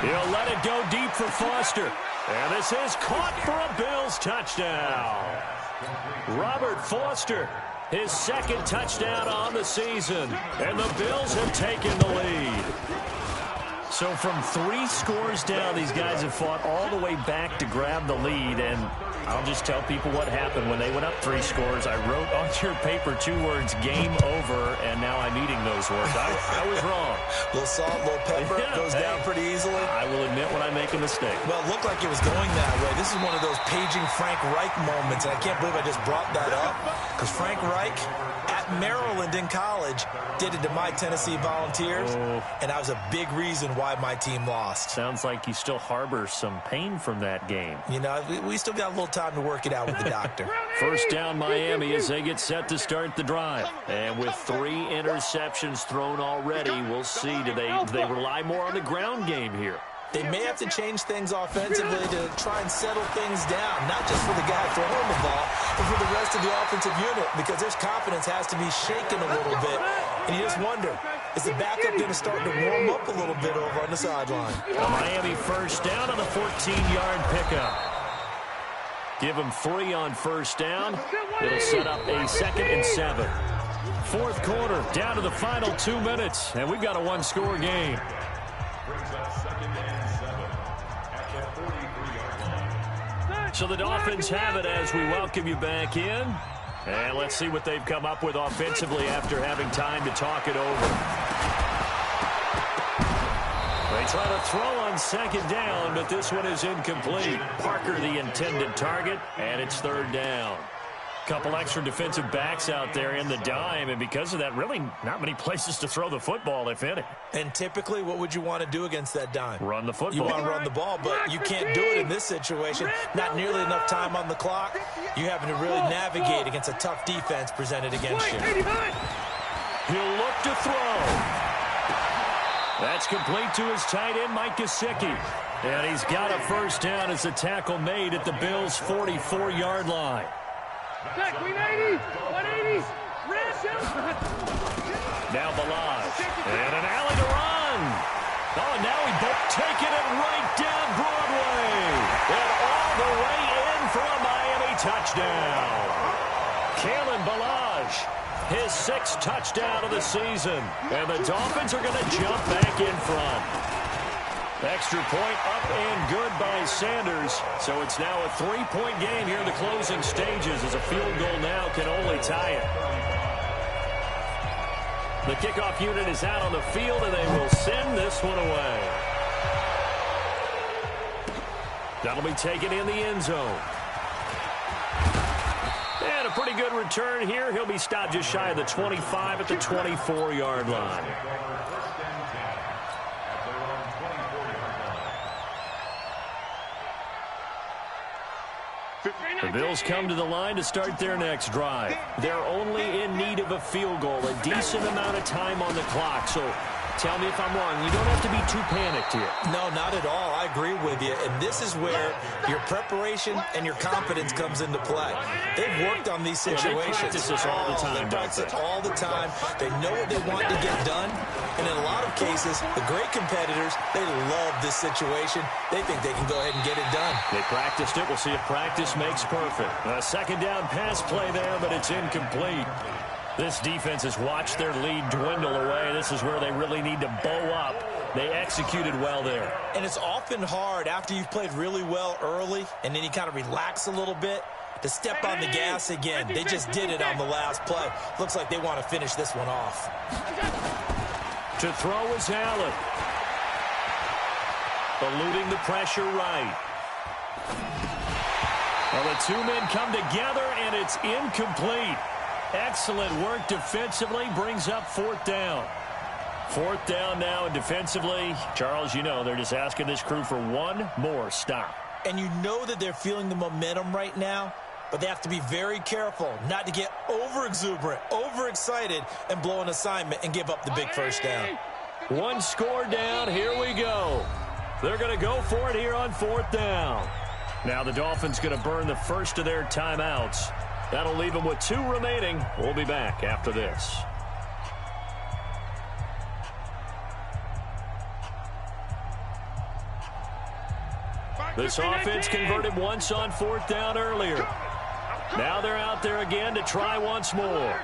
Speaker 1: He'll let it go deep for Foster. And this is caught for a Bills touchdown. Robert Foster, his second touchdown on the season. And the Bills have taken the lead. So from 3 scores down, these guys have fought all the way back to grab the lead, and I'll just tell people what happened. When they went up 3 scores, I wrote on your paper 2 words, game over, and now I'm eating those words. I was wrong.
Speaker 3: A little salt, a little pepper, goes down pretty easily.
Speaker 1: I will admit when I make a mistake.
Speaker 3: Well, it looked like it was going that way. This is one of those paging Frank Reich moments, and I can't believe I just brought that up, because Frank Reich at Maryland in college did it to my Tennessee Volunteers, and that was a big reason why my team lost.
Speaker 1: Sounds like you still harbor some pain from that game.
Speaker 3: You know, we still got a little time to work it out with the doctor.
Speaker 1: First down Miami as they get set to start the drive. And with 3 interceptions thrown already, we'll see, do they rely more on the ground game here?
Speaker 3: They may have to change things offensively to try and settle things down, not just for the guy throwing the ball, but for the rest of the offensive unit, because their confidence has to be shaken a little bit. And you just wonder, is the backup going to start to warm up a little bit over on the sideline?
Speaker 1: Miami first down on the 14-yard pickup. Give them 3 on first down. It'll set up a 2nd and 7. Fourth quarter, down to the final 2 minutes, and we've got a 1-score game. So the Dolphins have it as we welcome you back in. And let's see what they've come up with offensively after having time to talk it over. They try to throw on 2nd down, but this one is incomplete. Parker the intended target, and it's 3rd down. Couple extra defensive backs out there in the dime, and because of that, really not many places to throw the football, if any.
Speaker 3: And typically, what would you want to do against that dime?
Speaker 1: Run the football.
Speaker 3: You want to run the ball, but you can't do it in this situation. Not nearly enough time on the clock. You having to really navigate against a tough defense presented against you.
Speaker 1: He'll look to throw. That's complete to his tight end, Mike Gesicki. And he's got a first down as the tackle made at the Bills' 44-yard line.
Speaker 5: Check, 180, 180,
Speaker 1: Now Balaj, and an alley to run. Oh, now he taking it right down Broadway. And all the way in for a Miami touchdown. Kalen Balaj, his 6th touchdown of the season. And the Dolphins are going to jump back in front. Extra point up and good by Sanders. So it's now a 3-point game here in the closing stages as a field goal now can only tie it. The kickoff unit is out on the field and they will send this one away. That'll be taken in the end zone. And a pretty good return here. He'll be stopped just shy of the 25 at the 24-yard line. The Bills come to the line to start their next drive. They're only in need of a field goal, a decent amount of time on the clock. So tell me if I'm wrong. You don't have to be too panicked here.
Speaker 3: No, not at all. I agree with you. And this is where your preparation and your confidence comes into play. They've worked on these situations.
Speaker 1: They practice this all the time.
Speaker 3: They practice it all the time. They know what they want to get done. And in a lot of cases, the great competitors, they love this situation. They think they can go ahead and get it done.
Speaker 1: They practiced it. We'll see if practice makes perfect. A 2nd down pass play there, but it's incomplete. This defense has watched their lead dwindle away. This is where they really need to bow up. They executed well there.
Speaker 3: And it's often hard after you've played really well early and then you kind of relax a little bit to step on the gas again. They just did it on the last play. Looks like they want to finish this one off.
Speaker 1: To throw is Allen. Eluding the pressure right. Well, the 2 men come together, and it's incomplete. Excellent work defensively, brings up 4th down. 4th down now, and defensively, Charles, you know, they're just asking this crew for one more stop.
Speaker 3: And you know that they're feeling the momentum right now, but they have to be very careful not to get over-exuberant, overexcited, and blow an assignment and give up the big first down.
Speaker 1: 1 score down, here we go. They're going to go for it here on 4th down. Now the Dolphins going to burn the first of their timeouts. That'll leave them with 2 remaining. We'll be back after this. This offense converted once on 4th down earlier. Now they're out there again to try once more.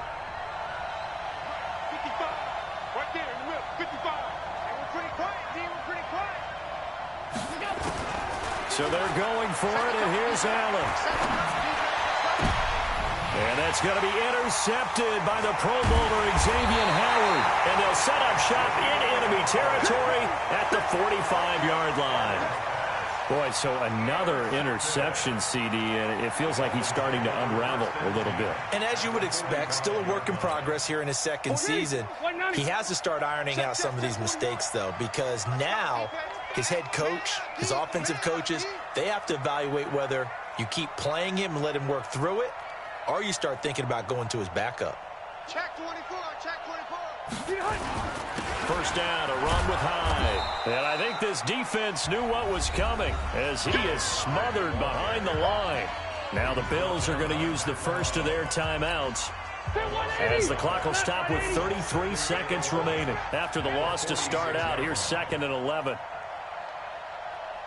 Speaker 2: 55. Right there in the middle. 55. And we're pretty quiet, team. We're pretty
Speaker 1: So they're going for it, and here's Allen. And that's going to be intercepted by the Pro Bowler Xavier Howard. And they'll set up shop in enemy territory at the 45-yard line. Boy, so another interception, CD, and it feels like he's starting to unravel a little bit. And as you would expect, still a work in progress here in his second season. He has to start ironing out some of these mistakes, though, because now his head coach, his offensive coaches, they have to evaluate whether you keep playing him and let him work through it, or you start thinking about going to his backup.
Speaker 2: Check 24, check 24.
Speaker 1: First down, a run with Hyde. And I think this defense knew what was coming as he is smothered behind the line. Now the Bills are going to use the first of their timeouts as the clock will stop with 33 seconds remaining. After the loss to start out, here's 2nd and 11.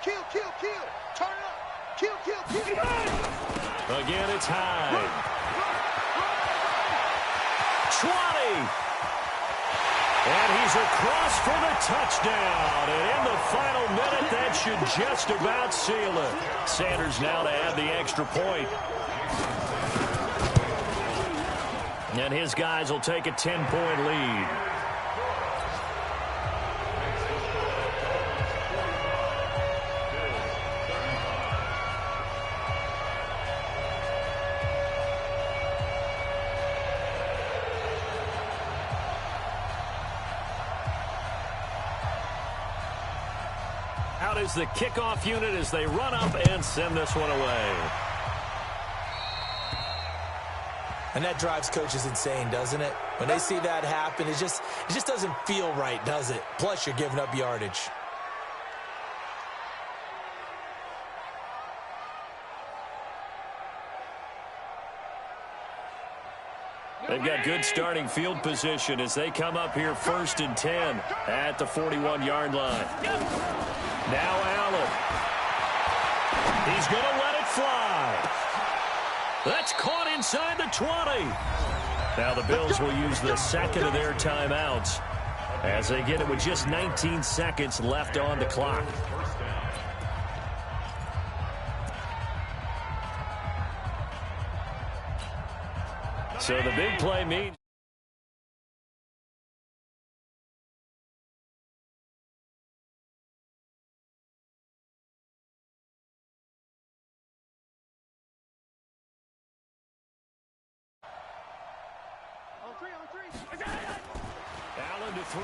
Speaker 2: Kill, kill, kill. Turn it up. Kill, kill, kill.
Speaker 1: Again, it's Hyde. 20. And he's across for the touchdown. And in the final minute, that should just about seal it. Sanders now to add the extra point. And his guys will take a 10-point lead. Out is the kickoff unit as they run up and send this one away.
Speaker 3: And that drives coaches insane, doesn't it? When they see that happen, it just doesn't feel right, does it? Plus, you're giving up yardage.
Speaker 1: They've got good starting field position as they come up here 1st and 10 at the 41-yard line. Now Allen. He's going to let it fly. That's caught inside the 20. Now the Bills will use the second of their timeouts as they get it with just 19 seconds left on the clock. So the big play means Allen to throw.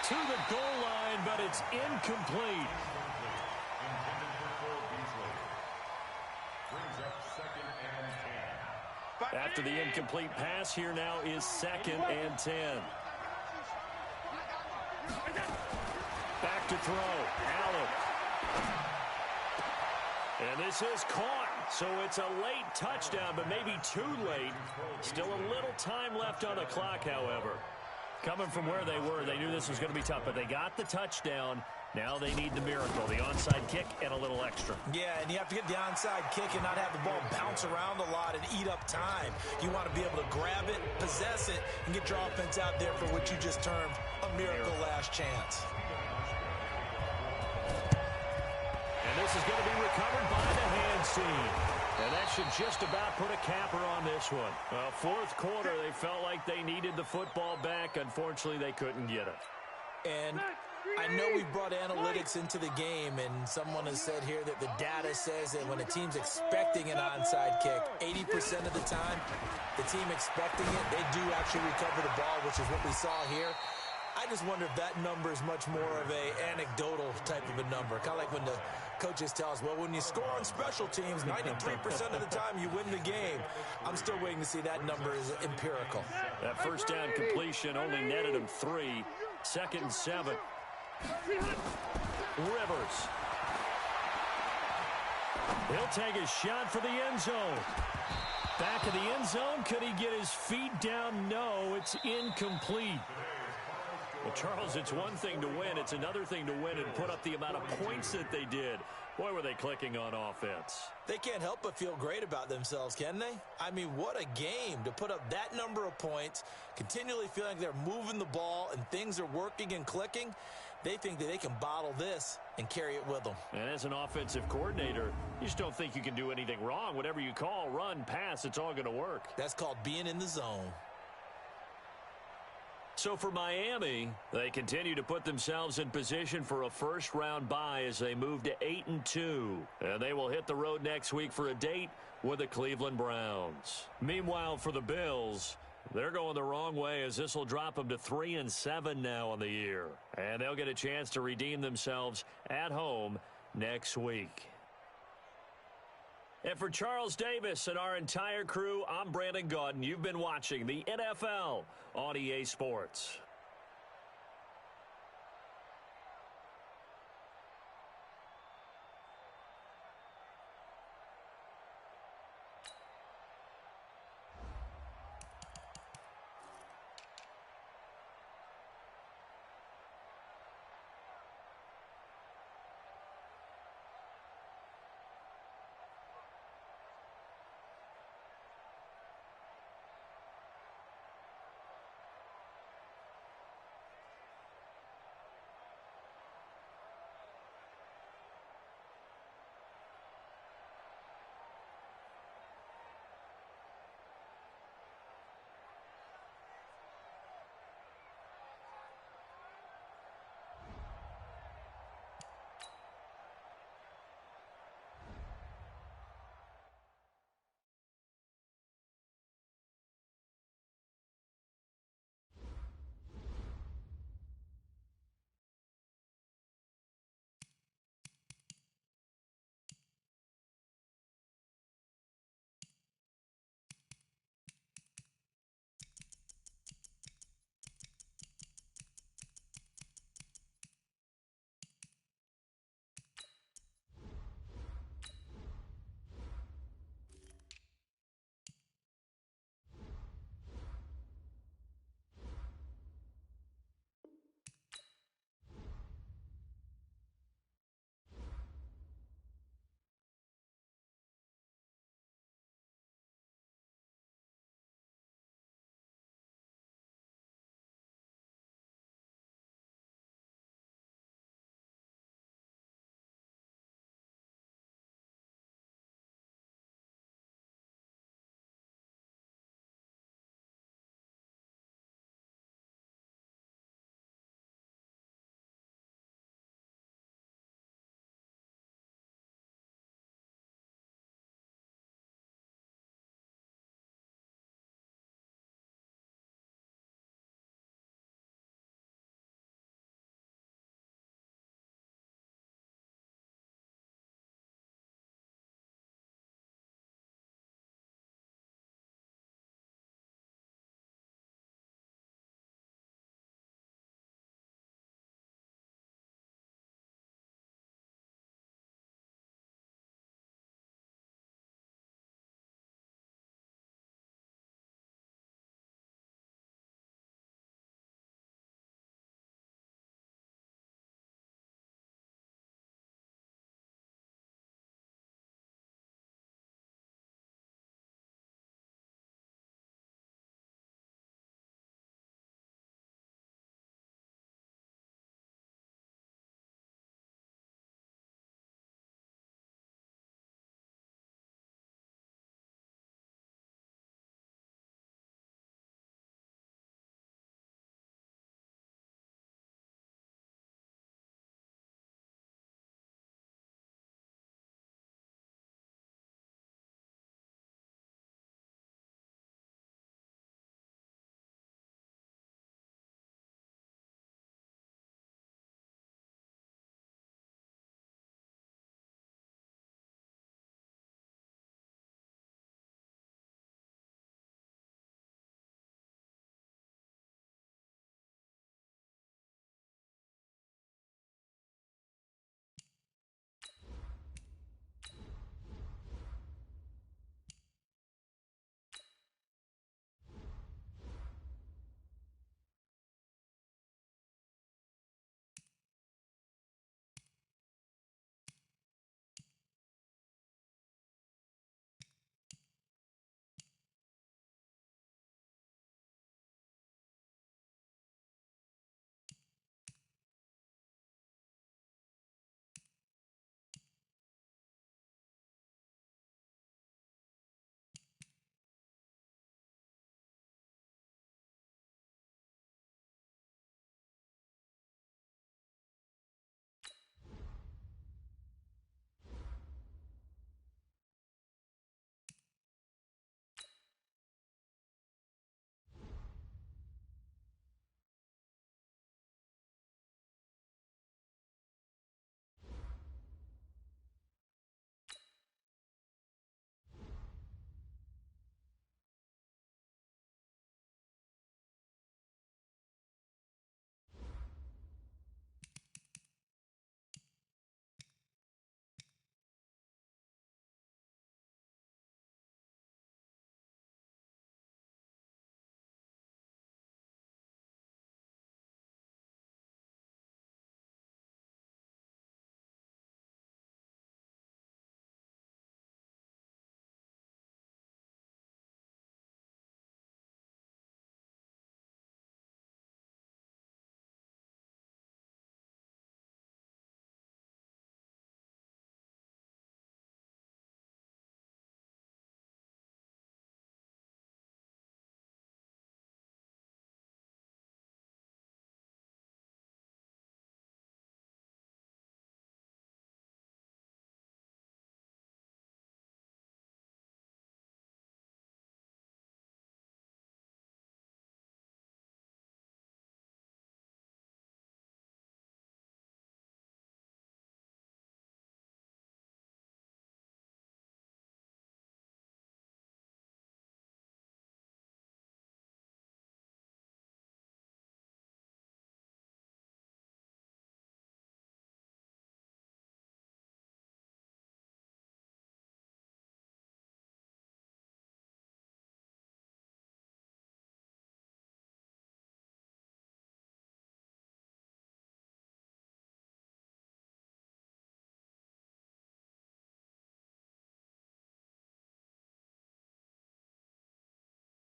Speaker 1: To the goal line, but it's incomplete. After the incomplete pass, here now is 2nd and 10. Back to throw. Allen. And this is caught. So it's a late touchdown, but maybe too late. Still a little time left on the clock, however. Coming from where they were, they knew this was going to be tough, but they got the touchdown. Now they need the miracle, the onside kick and a little extra. Yeah, and you have to get the onside kick and not have the ball bounce around a lot and eat up time. You want to be able to grab it, possess it, and get your offense out there for what you just termed a miracle last chance. And this is going to be recovered by the hands team. And that should just about put a capper on this one. Well, 4th quarter, they felt like they needed the football back. Unfortunately, they couldn't get it. And I know we brought analytics into the game, and someone has said here that the data says that when a team's expecting an onside kick, 80% of the time, the team expecting it, they do actually recover the ball, which is what we saw here. I just wonder if that number is much more of a anecdotal type of a number. Kind of like when the coaches tell us, well, when you score on special teams, 93% of the time you win the game. I'm still waiting to see that number is empirical. That first down completion only netted him 3. 2nd and 7. Rivers. He'll take a shot for the end zone. Back of the end zone. Could he get his feet down? No, it's incomplete. Well, Charles, it's one thing to win. It's another thing to win and put up the amount of points that they did. Boy, were they clicking on offense. They can't help but feel great about themselves, can they? I mean, what a game to put up that number of points, continually feeling like they're moving the ball and things are working and clicking.
Speaker 3: They think that they can bottle this and carry it with them.
Speaker 1: And as an offensive coordinator, you just don't think you can do anything wrong. Whatever you call, run, pass, it's all going to work.
Speaker 3: That's called being in the zone.
Speaker 1: So for Miami, they continue to put themselves in position for a first-round bye as they move to 8-2. And they will hit the road next week for a date with the Cleveland Browns. Meanwhile, for the Bills, they're going the wrong way as this will drop them to 3-7 now on the year. And they'll get a chance to redeem themselves at home next week. And for Charles Davis and our entire crew, I'm Brandon Gaudin. You've been watching the NFL on EA Sports.